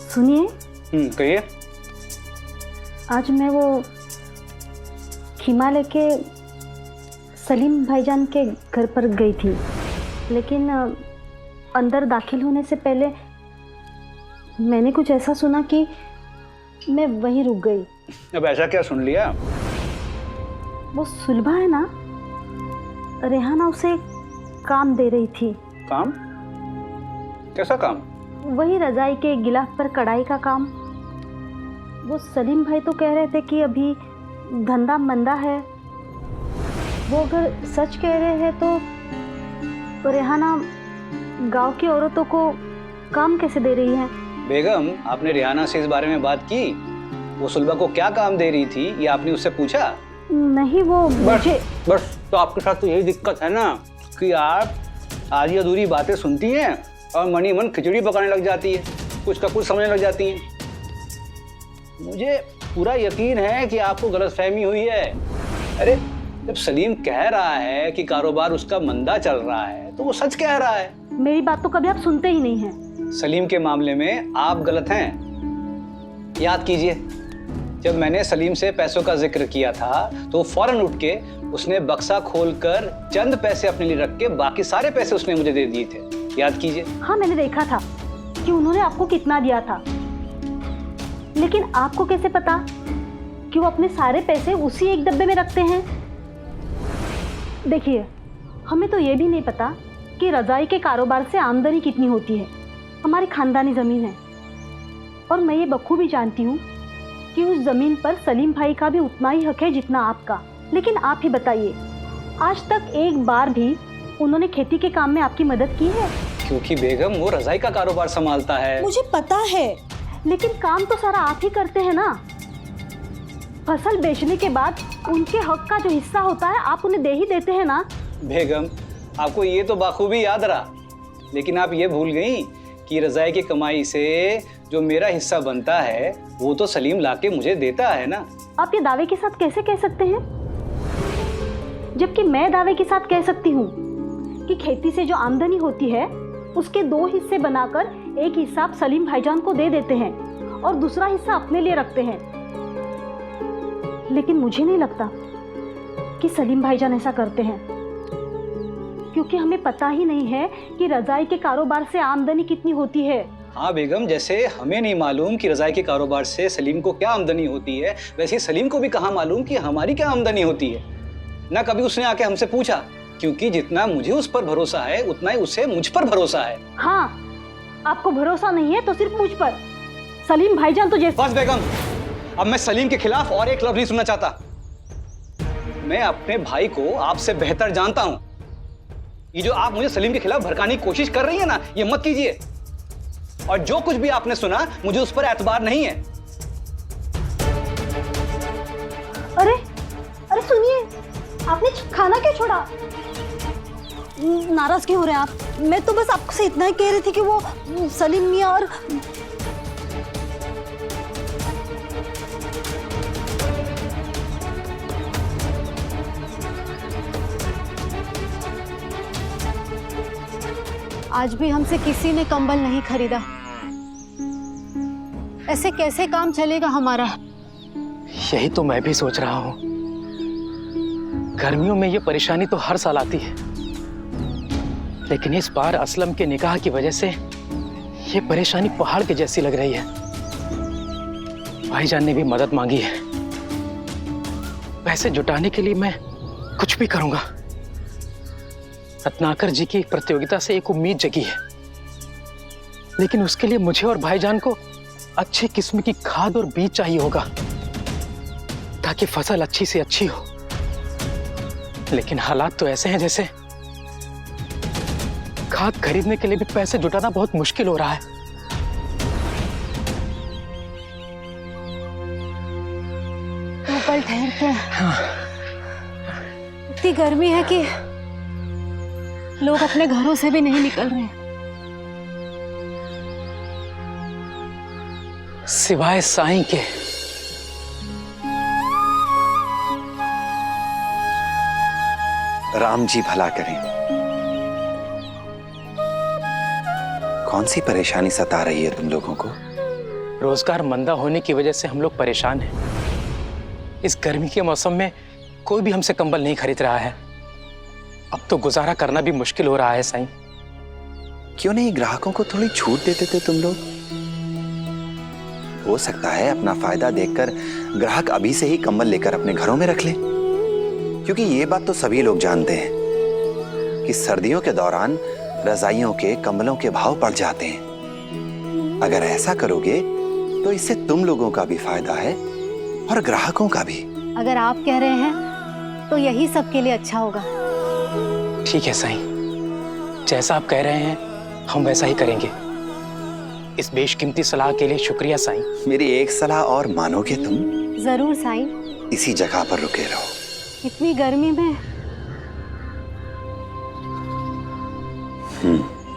सुनिए, कहिए। आज मैं वो हिमालय के सलीम भाईजान के घर पर गई थी, लेकिन अंदर दाखिल होने से पहले मैंने कुछ ऐसा सुना कि मैं वहीं रुक गई। अब ऐसा क्या सुन लिया? वो सुलभा है ना, रेहाना उसे काम दे रही थी। काम? कैसा काम? वही रजाई के गिलाफ पर कढ़ाई का काम। वो सलीम भाई तो कह रहे थे कि अभी धंधा मंदा है। वो अगर सच कह रहे हैं तो रेहाना गांव की औरतों को काम कैसे दे रही है? बेगम, आपने रेहाना से इस बारे में बात की? वो सुलभा को क्या काम दे रही थी, ये आपने उससे पूछा? नहीं, वो मुझे बस तो आपके साथ तो यही दिक्कत है ना कि आप आधी अधूरी बातें सुनती हैं और मनी मन खिचड़ी पकाने लग जाती है, कुछ का कुछ समझने लग जाती हैं। मुझे पूरा यकीन है कि आपको गलतफहमी हुई है। अरे, जब सलीम कह रहा है कि कारोबार उसका मंदा चल रहा है तो वो सच कह रहा है। मेरी बात तो कभी आप सुनते ही नहीं हैं। सलीम के मामले में आप गलत हैं। याद कीजिए, जब मैंने सलीम से पैसों का जिक्र किया था तो फौरन उठ के उसने बक्सा खोलकर चंद पैसे अपने लिए रख के बाकी सारे पैसे उसने मुझे दे दिए थे। याद कीजिए। हाँ, मैंने देखा था कि उन्होंने आपको कितना दिया था, लेकिन आपको कैसे पता कि वो अपने सारे पैसे उसी एक डब्बे में रखते हैं? देखिए, हमें तो ये भी नहीं पता कि रजाई के कारोबार से आमदनी कितनी होती है। हमारी खानदानी ज़मीन है और मैं ये बखूबी जानती हूँ कि उस ज़मीन पर सलीम भाई का भी उतना ही हक है जितना आपका। लेकिन आप ही बताइए, आज तक एक बार भी उन्होंने खेती के काम में आपकी मदद की है? क्योंकि बेगम वो रजाई का कारोबार संभालता है। मुझे पता है, लेकिन काम तो सारा आप ही करते हैं ना। फसल बेचने के बाद उनके हक का जो हिस्सा होता है आप उन्हें दे ही देते हैं ना। बेगम, आपको ये तो बाखूबी याद रहा, लेकिन आप ये भूल गई कि रजाई की कमाई से जो मेरा हिस्सा बनता है वो तो सलीम लाके मुझे देता है ना। आप ये दावे के साथ कैसे कह सकते हैं, जबकि मैं दावे के साथ कह सकती हूँ कि खेती से जो आमदनी होती है उसके 2 हिस्से बनाकर एक हिस्सा आप सलीम भाईजान को दे देते हैं और दूसरा हिस्सा अपने लिए रखते हैं। लेकिन मुझे नहीं लगता कि सलीम भाईजान ऐसा करते हैं, क्योंकि हमें पता ही नहीं है कि रजाई के कारोबार से आमदनी कितनी होती है। हाँ बेगम, जैसे हमें नहीं मालूम कि रजाई के कारोबार से सलीम को क्या आमदनी होती है, वैसे सलीम को भी कहाँ मालूम कि हमारी क्या आमदनी होती है। ना कभी उसने आके हमसे पूछा, क्योंकि जितना मुझे उस पर भरोसा है उतना ही उसे मुझ पर भरोसा है। हाँ, आपको भरोसा नहीं है तो सिर्फ मुझ पर। सलीम भाईजान तो जैसे... बस बेगम, अब मैं सलीम के खिलाफ और एक लफ्ज नहीं सुनना चाहता। मैं अपने भाई को आपसे बेहतर जानता हूं। ये जो आप मुझे सलीम के खिलाफ भड़काने की कोशिश कर रही है ना, ये मत कीजिए। और जो कुछ भी आपने सुना, मुझे उस पर एतबार नहीं है। अरे अरे सुनिए, आपने खाना क्यों छोड़ा? नाराज क्यों हो रहे हैं आप? मैं तो बस आपसे इतना ही कह रही थी कि वो सलीम मियां और... आज भी हमसे किसी ने कंबल नहीं खरीदा। ऐसे कैसे काम चलेगा हमारा? यही तो मैं भी सोच रहा हूँ। गर्मियों में ये परेशानी तो हर साल आती है, लेकिन इस बार असलम के निकाह की वजह से ये परेशानी पहाड़ के जैसी लग रही है। भाईजान ने भी मदद मांगी है। पैसे जुटाने के लिए मैं कुछ भी करूंगा। रत्नाकर जी की प्रतियोगिता से एक उम्मीद जगी है, लेकिन उसके लिए मुझे और भाईजान को अच्छी किस्म की खाद और बीज चाहिए होगा, ताकि फसल अच्छी से अच्छी हो। लेकिन हालात तो ऐसे हैं जैसे खाद खरीदने के लिए भी पैसे जुटाना बहुत मुश्किल हो रहा है। तो कल ठहरते हैं। हाँ। इतनी गर्मी है कि लोग अपने घरों से भी नहीं निकल रहे हैं। सिवाय साईं के। राम जी भला करें। कौन सी परेशानी सता रही है तुम लोगों को? रोजगार मंदा होने की वजह से हम लोग परेशान हैं। इस गर्मी के मौसम में कोई भी हमसे कंबल नहीं खरीद रहा है। अब तो गुजारा करना भी मुश्किल हो रहा है साईं। क्यों नहीं ग्राहकों को थोड़ी छूट देते थे तुम लोग? हो सकता है अपना फायदा देखकर ग्राहक अभी से ही कंबल लेकर अपने घरों में रख ले, क्योंकि ये बात तो सभी लोग जानते हैं कि सर्दियों के दौरान रजाइयों के कंबलों के भाव बढ़ जाते हैं। अगर ऐसा करोगे तो इससे तुम लोगों का भी फायदा है और ग्राहकों का भी। अगर आप कह रहे हैं तो यही सबके लिए अच्छा होगा। ठीक है साईं, जैसा आप कह रहे हैं हम वैसा ही करेंगे। इस बेशकीमती सलाह के लिए शुक्रिया साईं। मेरी एक सलाह और मानोगे तुम? जरूर साईं। इसी जगह पर रुके रहो। इतनी गर्मी में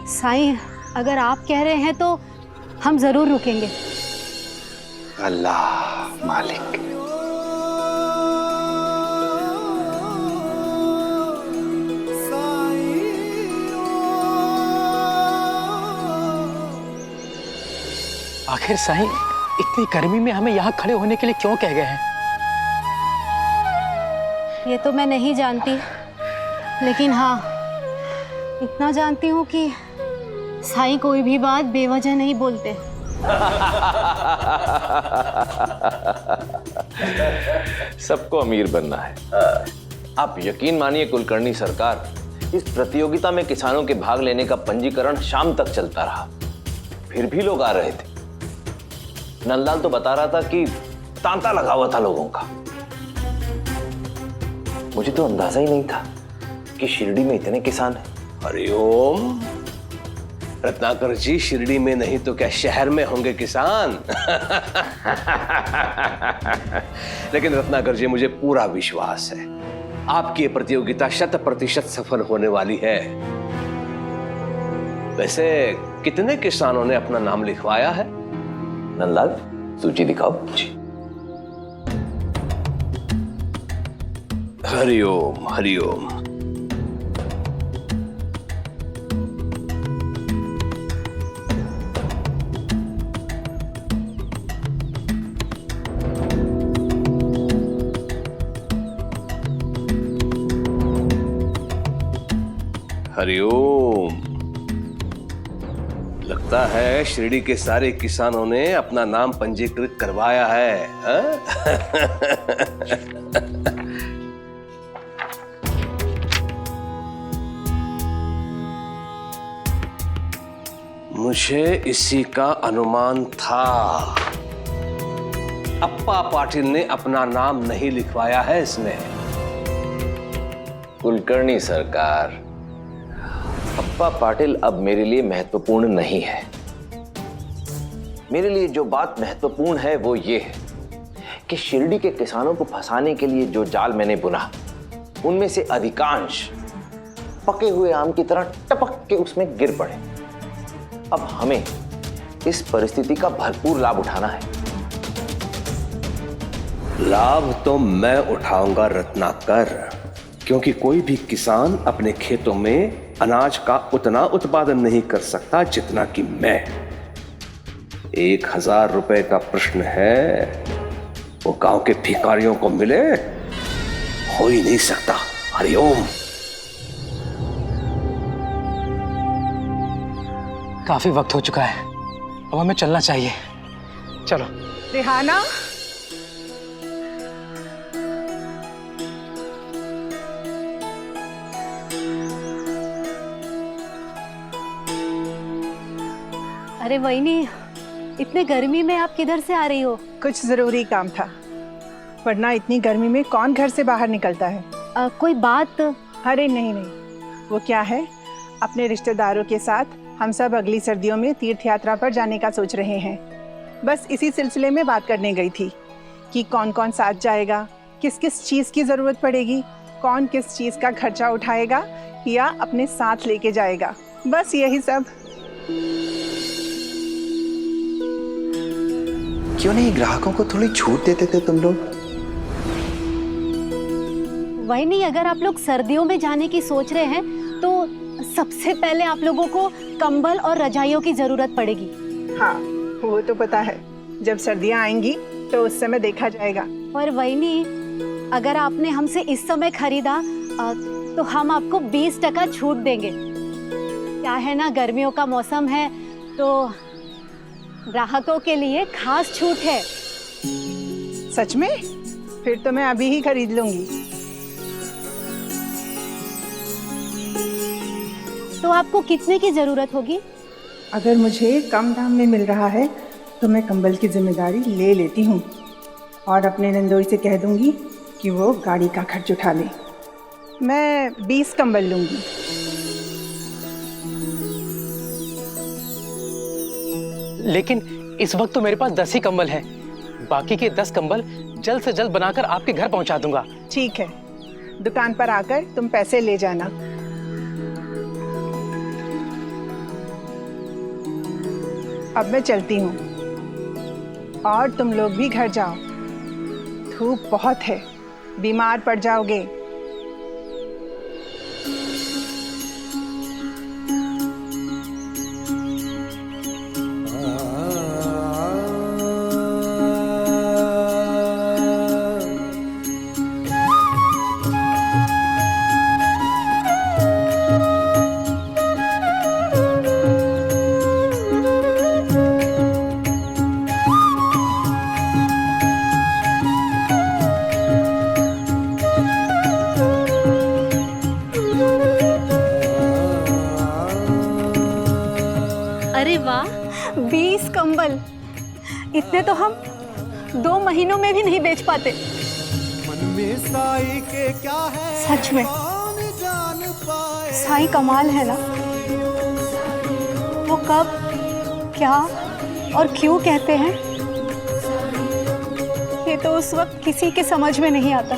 साईं, अगर आप कह रहे हैं तो हम जरूर रुकेंगे। अल्लाह मालिक। आखिर साईं इतनी गर्मी में हमें यहाँ खड़े होने के लिए क्यों कह गए हैं? ये तो मैं नहीं जानती, लेकिन हाँ इतना जानती हूँ कि साईं कोई भी बात बेवजह नहीं बोलते। सबको अमीर बनना है। आप यकीन मानिए कुलकर्णी सरकार, इस प्रतियोगिता में किसानों के भाग लेने का पंजीकरण शाम तक चलता रहा, फिर भी लोग आ रहे थे। नंदलाल तो बता रहा था कि तांता लगा हुआ था लोगों का। मुझे तो अंदाजा ही नहीं था कि शिरडी में इतने किसान हैं। हरिओम। रत्नाकर जी, शिरडी में नहीं तो क्या शहर में होंगे किसान। लेकिन रत्नाकर जी, मुझे पूरा विश्वास है आपकी ये प्रतियोगिता 100% सफल होने वाली है। वैसे कितने किसानों ने अपना नाम लिखवाया है? नंदलाल, सूची दिखाओ। जी। हरिओम हरिओम। हरिओम। लगता है शिरडी के सारे किसानों ने अपना नाम पंजीकृत करवाया है, हाँ? मुझे इसी का अनुमान था। अप्पा पाटिल ने अपना नाम नहीं लिखवाया है इसमें। कुलकर्णी सरकार, अप्पा पाटिल अब मेरे लिए महत्वपूर्ण नहीं है। मेरे लिए जो बात महत्वपूर्ण है वो ये है कि शिरडी के किसानों को फंसाने के लिए जो जाल मैंने बुना, उनमें से अधिकांश पके हुए आम की तरह टपक के उसमें गिर पड़े। अब हमें इस परिस्थिति का भरपूर लाभ उठाना है। लाभ तो मैं उठाऊंगा रत्नाकर, क्योंकि कोई भी किसान अपने खेतों में अनाज का उतना उत्पादन नहीं कर सकता जितना कि मैं। 1000 रुपए का प्रश्न है, वो गांव के भिखारियों को मिले, हो ही नहीं सकता। हरिओम। काफी वक्त हो चुका है, अब हमें चलना चाहिए। चलो। रिहाना, अरे वहीनी, इतने गर्मी में आप किधर से आ रही हो? कुछ जरूरी काम था, वरना इतनी गर्मी में कौन घर से बाहर निकलता है। कोई बात? अरे नहीं नहीं, वो क्या है, अपने रिश्तेदारों के साथ हम सब अगली सर्दियों में तीर्थ यात्रा पर जाने का सोच रहे हैं। बस इसी सिलसिले में बात करने गई थी कि कौन कौन साथ जाएगा, किस किस चीज़ की ज़रूरत पड़ेगी, कौन किस चीज़ का खर्चा उठाएगा या अपने साथ लेके जाएगा, बस यही सब। क्यों नहीं ग्राहकों को थोड़ी छूट देते थे तुम लोग? वही नहीं, अगर आप लोग सर्दियों में जाने की सोच रहे हैं तो सबसे पहले आप लोगों को कंबल और रजाइयों की जरूरत पड़ेगी। हाँ, वो तो पता है, जब सर्दियाँ आएंगी तो उस समय देखा जाएगा। और वही नहीं, अगर आपने हमसे इस समय खरीदा तो हम आपको 20% छूट देंगे। क्या है ना, गर्मियों का मौसम है तो ग्राहकों के लिए खास छूट है। सच में? फिर तो मैं अभी ही खरीद लूंगी। तो आपको कितने की जरूरत होगी? अगर मुझे कम दाम में मिल रहा है तो मैं कंबल की जिम्मेदारी ले लेती हूँ और अपने नंदोई से कह दूंगी कि वो गाड़ी का खर्च उठा ले। मैं 20 कंबल लूंगी। लेकिन इस वक्त तो मेरे पास 10 ही कंबल हैं। बाकी के 10 कंबल जल्द से जल्द बनाकर आपके घर पहुंचा दूंगा। ठीक है, दुकान पर आकर तुम पैसे ले जाना। अब मैं चलती हूँ और तुम लोग भी घर जाओ, धूप बहुत है, बीमार पड़ जाओगे। अरे वाह, 20 कंबल! इतने तो हम 2 महीनों में भी नहीं बेच पाते। मन में साई के क्या है, सच में जान पाए। साई कमाल है ना। वो कब, क्या और क्यों कहते हैं, ये तो उस वक्त किसी के समझ में नहीं आता।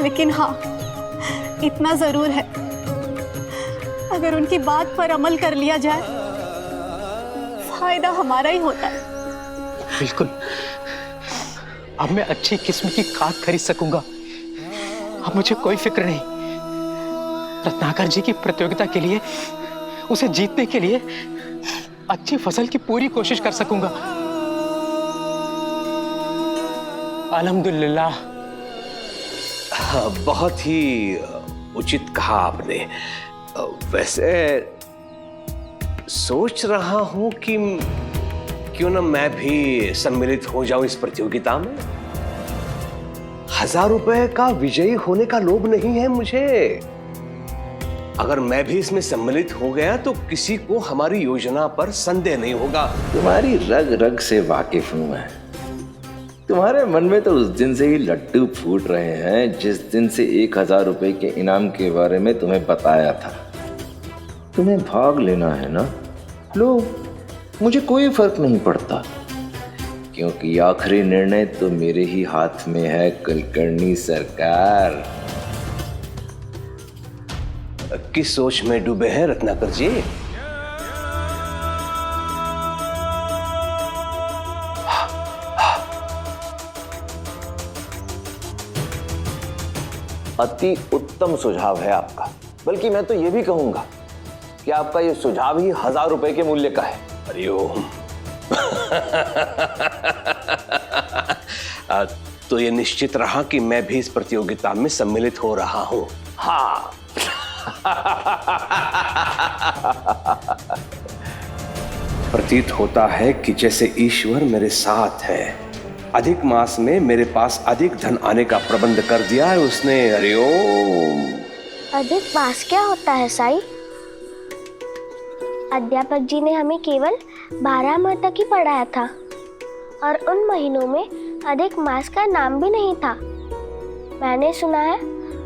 लेकिन हाँ, इतना जरूर है, अगर उनकी बात पर अमल कर लिया जाए फायदा हमारा ही होता है। बिल्कुल, अब मैं अच्छी किस्म की खाद खरीद सकूंगा। अब मुझे कोई फिक्र नहीं। रत्नाकर जी की प्रतियोगिता के लिए, उसे जीतने के लिए अच्छी फसल की पूरी कोशिश कर सकूंगा। अल्हम्दुलिल्लाह। बहुत ही उचित कहा आपने। वैसे सोच रहा हूं कि क्यों ना मैं भी सम्मिलित हो जाऊं इस प्रतियोगिता में। 1000 रुपए का विजयी होने का लोभ नहीं है मुझे। अगर मैं भी इसमें सम्मिलित हो गया तो किसी को हमारी योजना पर संदेह नहीं होगा। तुम्हारी रग रग से वाकिफ हूं मैं। तुम्हारे मन में तो उस दिन से ही लड्डू फूट रहे हैं जिस दिन से 1000 रुपए के इनाम के बारे में तुम्हें बताया था। तुम्हें भाग लेना है ना, लो, मुझे कोई फर्क नहीं पड़ता, क्योंकि आखिरी निर्णय तो मेरे ही हाथ में है कुलकर्णी सरकार। किस सोच में डूबे हैं रत्नाकर जी? अति उत्तम सुझाव है आपका। बल्कि मैं तो ये भी कहूंगा कि आपका ये सुझाव ही 1000 रुपए के मूल्य का है। हरिओम। तो ये निश्चित रहा कि मैं भी इस प्रतियोगिता में सम्मिलित हो रहा हूं। हाँ। प्रतीत होता है कि जैसे ईश्वर मेरे साथ है। अधिक मास में मेरे पास अधिक धन आने का प्रबंध कर दिया है उसने। हरिओम। अधिक मास क्या होता है साईं? अध्यापक जी ने हमें केवल 12 माह तक ही पढ़ाया था और उन महीनों में अधिक मास का नाम भी नहीं था। मैंने सुना है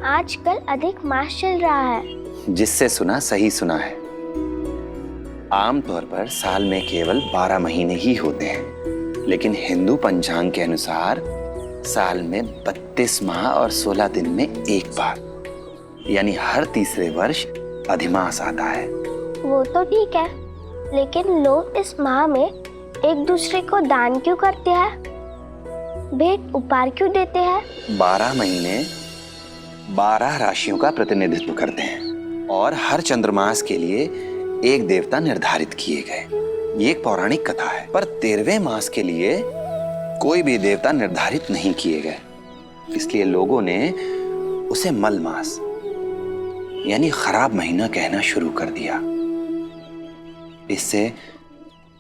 आजकल अधिक मास चल रहा है। जिससे सुना सही सुना है। आमतौर पर साल में केवल 12 महीने ही होते हैं, लेकिन हिंदू पंचांग के अनुसार साल में 32 माह और 16 दिन में एक बार, यानी हर तीसरे वर्ष अधिमास आता है। वो तो ठीक है, लेकिन लोग इस माह में एक दूसरे को दान क्यों करते हैं? भेंट उपहार क्यों देते हैं? 12 महीने 12 राशियों का प्रतिनिधित्व करते हैं और हर चंद्रमास के लिए एक देवता निर्धारित किए गए। ये एक पौराणिक कथा है, पर 13वें मास के लिए कोई भी देवता निर्धारित नहीं किए गए। इसलिए लोगों ने उसे मल मास यानी खराब महीना कहना शुरू कर दिया। इससे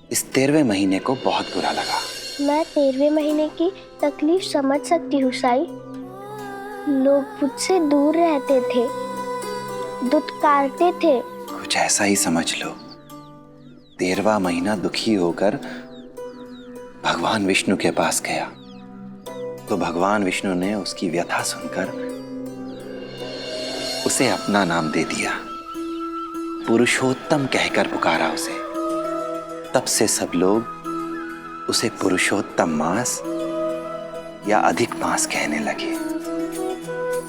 इस 13वें महीने को बहुत बुरा लगा। मैं 13वें महीने की तकलीफ समझ सकती हूँ साईं। लोग मुझसे दूर रहते थे, दुत्कारते थे। कुछ ऐसा ही समझ लो। 13वां महीना दुखी होकर भगवान विष्णु के पास गया, तो भगवान विष्णु ने उसकी व्यथा सुनकर उसे अपना नाम दे दिया। पुरुषोत्तम कहकर पुकारा उसे। तब से सब लोग उसे पुरुषोत्तम मास या अधिक मास कहने लगे।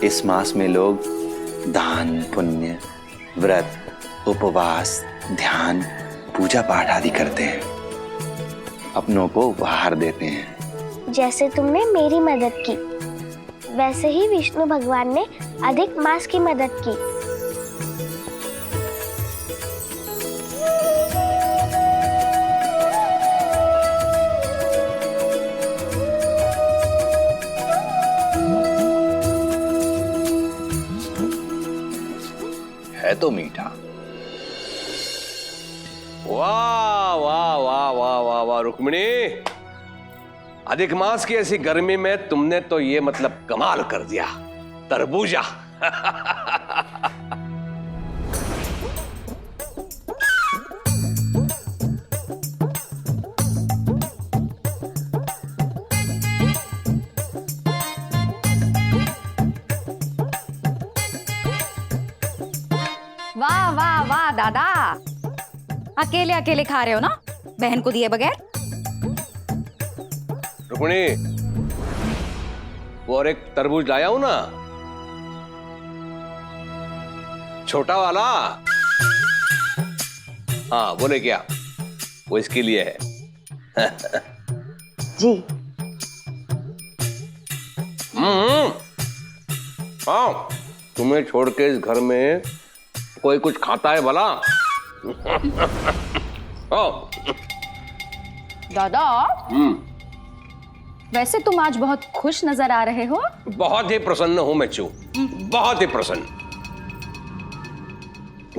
इस मास में लोग दान, पुण्य, व्रत, उपवास, ध्यान, पूजा पाठ आदि करते हैं, अपनों को उपहार देते हैं। जैसे तुमने मेरी मदद की, वैसे ही विष्णु भगवान ने अधिक मास की मदद की। है तो मीठा। वाह वाह वाह वाह वाह वाह रुक्मिणी, अधिक मास की ऐसी गर्मी में तुमने तो ये मतलब कमाल कर दिया। तरबूजा। वाह वाह वाह दादा, अकेले अकेले खा रहे हो ना, बहन को दिए बगैर। रुक्मिणी, वो और एक तरबूज लाया हूं ना, छोटा वाला। हाँ वो लेके आ, वो इसके लिए है। जी। हाँ, तुम्हें छोड़ के इस घर में कोई कुछ खाता है भला? दादा, वैसे तुम आज बहुत खुश नजर आ रहे हो। बहुत ही प्रसन्न हूं मैं चू, बहुत ही प्रसन्न।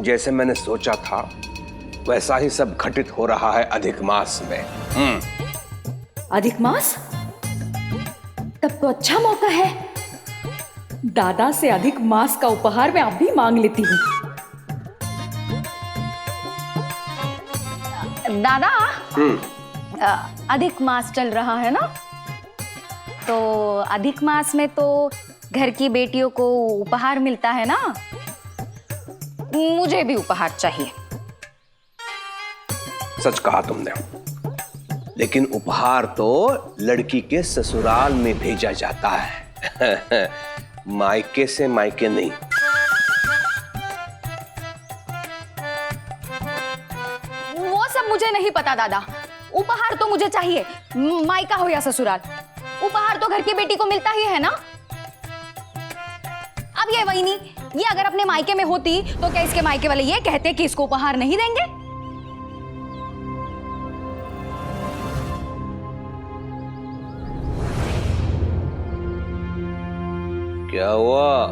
जैसे मैंने सोचा था वैसा ही सब घटित हो रहा है अधिक मास में। अधिक मास? तब तो अच्छा मौका है। दादा से अधिक मास का उपहार मैं अभी मांग लेती हूँ। दादा, अधिक मास चल रहा है ना, तो अधिक मास में तो घर की बेटियों को उपहार मिलता है ना, मुझे भी उपहार चाहिए। सच कहा तुमने, लेकिन उपहार तो लड़की के ससुराल में भेजा जाता है मायके से मायके नहीं। वो सब मुझे नहीं पता दादा, उपहार तो मुझे चाहिए, मायका हो या ससुराल, उपहार तो घर की बेटी को मिलता ही है ना। अब ये वही नहीं, ये अगर अपने मायके में होती तो क्या इसके मायके वाले ये कहते कि इसको उपहार नहीं देंगे? क्या हुआ?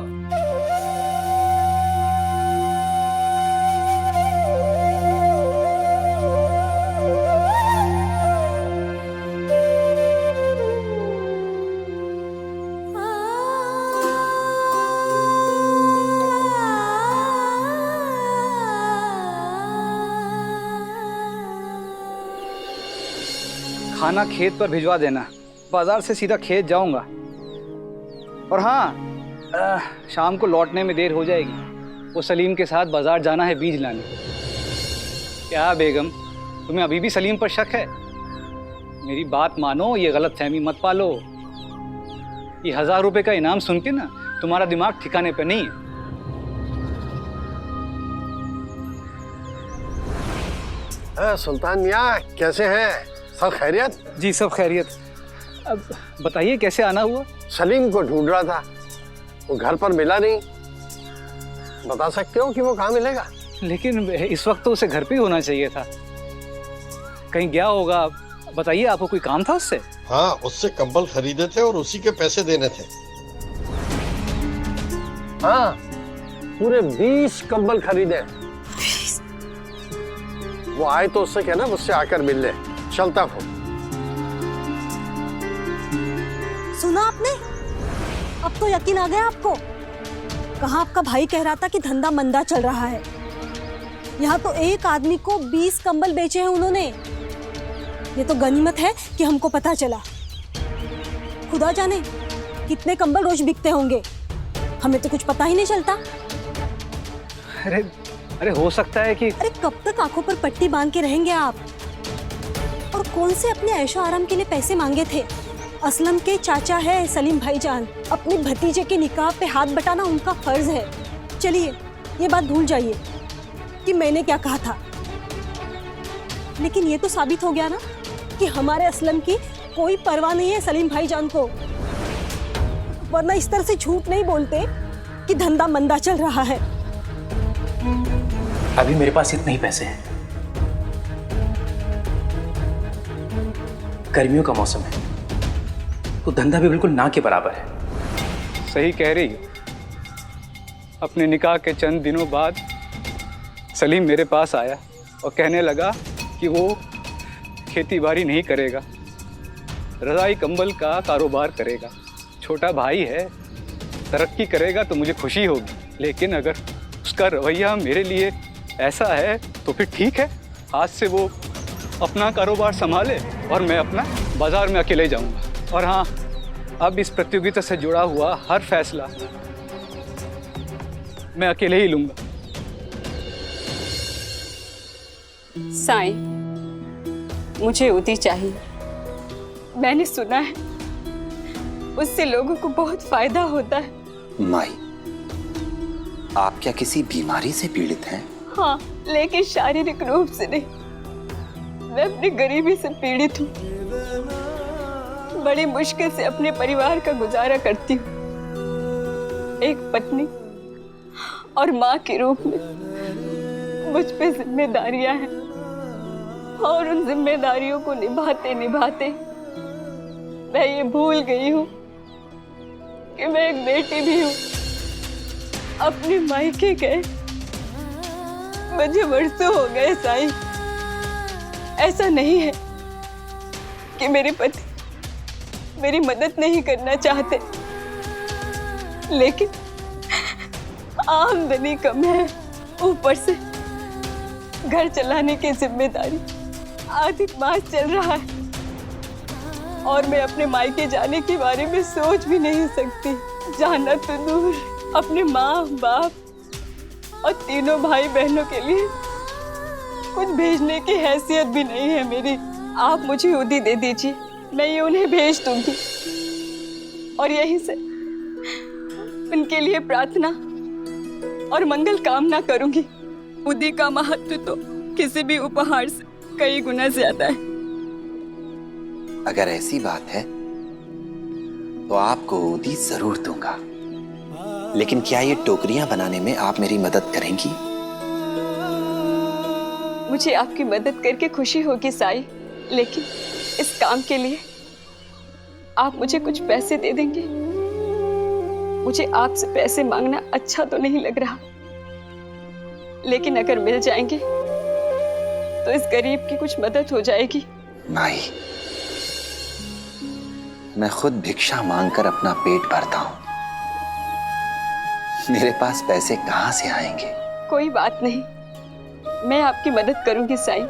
खाना खेत पर भिजवा देना, बाजार से सीधा खेत जाऊंगा। और हाँ, शाम को लौटने में देर हो जाएगी, वो सलीम के साथ बाजार जाना है बीज लाने। क्या बेगम, तुम्हें अभी भी सलीम पर शक है? मेरी बात मानो, ये गलतफहमी मत पालो। ये 1000 रुपए का इनाम सुन के ना तुम्हारा दिमाग ठिकाने पे नहीं है। सुल्तान मियाँ, कैसे हैं? सब खैरियत? जी सब खैरियत। अब बताइए कैसे आना हुआ? सलीम को ढूंढ रहा था, वो घर पर मिला नहीं। बता सकते हो कि वो कहाँ मिलेगा? लेकिन इस वक्त तो उसे घर पे ही होना चाहिए था, कहीं गया होगा। बताइए, आपको कोई काम था उससे? हाँ, उससे कंबल खरीदे थे और उसी के पैसे देने थे। हाँ, पूरे 20 कंबल खरीदे। वो आए तो उससे कहना मुझसे आकर मिल ले। चलता हूँ। सुना आपने? अब तो यकीन आ गया आपको? कहाँ आपका भाई कह रहा था कि धंधा मंदा चल रहा है। यहाँ तो एक आदमी को 20 कंबल बेचे हैं उन्होंने। ये तो गनीमत है कि हमको पता चला। खुदा जाने कितने कंबल रोज बिकते होंगे, हमें तो कुछ पता ही नहीं चलता। अरे हो सकता है कि... अरे कब तक आंखों पर पट्टी बांध के रहेंगे आप? और कौन से अपने ऐशो आराम के लिए पैसे मांगे थे? असलम के चाचा है सलीम भाईजान, अपने भतीजे के निकाह पे हाथ बटाना उनका फर्ज है। चलिए ये बात भूल जाइए कि मैंने क्या कहा था, लेकिन ये तो साबित हो गया ना कि हमारे असलम की कोई परवाह नहीं है सलीम भाईजान को, वरना इस तरह से झूठ नहीं बोलते कि धंधा मंदा चल रहा है। अभी मेरे पास इतने ही पैसे हैं, गर्मियों का मौसम है तो धंधा भी बिल्कुल ना के बराबर है। सही कह रही हो। अपने निकाह के चंद दिनों बाद सलीम मेरे पास आया और कहने लगा कि वो खेती बाड़ी नहीं करेगा, रज़ाई कंबल का कारोबार करेगा। छोटा भाई है, तरक्की करेगा तो मुझे खुशी होगी, लेकिन अगर उसका रवैया मेरे लिए ऐसा है तो फिर ठीक है, आज से वो अपना कारोबार संभाले और मैं अपना बाजार में अकेले जाऊंगा। और हाँ, अब इस प्रतियोगिता से जुड़ा हुआ हर फैसला मैं अकेले ही लूंगा। साईं, मुझे उदी चाहिए। मैंने सुना है उससे लोगों को बहुत फायदा होता है। माई, आप क्या किसी बीमारी से पीड़ित हैं? हाँ, लेकिन शारीरिक रूप से नहीं। मैं अपनी गरीबी से पीड़ित हूँ। बड़ी मुश्किल से अपने परिवार का गुजारा करती हूँ। एक पत्नी और माँ के रूप में मुझ पे जिम्मेदारियां हैं, और उन जिम्मेदारियों को निभाते निभाते मैं ये भूल गई हूँ कि मैं एक बेटी भी हूँ। अपने मायके गए मुझे वर्षों हो गए साईं। ऐसा नहीं है कि मेरे पति मेरी मदद नहीं करना चाहते, लेकिन आमदनी कम है, ऊपर से घर चलाने की जिम्मेदारी। अधिक मास चल रहा है और मैं अपने मायके जाने के बारे में सोच भी नहीं सकती। जाना तो दूर, अपने माँ बाप और तीनों भाई बहनों के लिए कुछ भेजने की हैसियत भी नहीं है मेरी। आप मुझे उदी दे दीजिए, मैं ये उन्हें भेज दूंगी और यहीं से उनके लिए प्रार्थना और मंगल कामना करूंगी। उदी का महत्व तो किसी भी उपहार से कई गुना ज्यादा है। अगर ऐसी बात है तो आपको उदी जरूर दूंगा, लेकिन क्या ये टोकरियां बनाने में आप मेरी मदद करेंगी? मुझे आपकी मदद करके खुशी होगी साईं, लेकिन इस काम के लिए आप मुझे कुछ पैसे दे देंगे? मुझे आपसे पैसे मांगना अच्छा तो नहीं लग रहा, लेकिन अगर मिल जाएंगे तो इस गरीब की कुछ मदद हो जाएगी। माई, मैं खुद भिक्षा मांगकर अपना पेट भरता हूं, मेरे पास पैसे कहां से आएंगे? कोई बात नहीं, मैं आपकी मदद करूंगी साईं,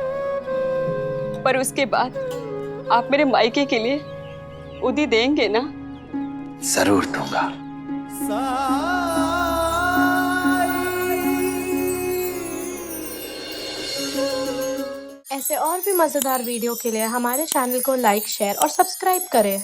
पर उसके बाद आप मेरे मायके के लिए उदी देंगे ना? जरूर दूंगा। ऐसे और भी मजेदार वीडियो के लिए हमारे चैनल को लाइक, शेयर और सब्सक्राइब करें।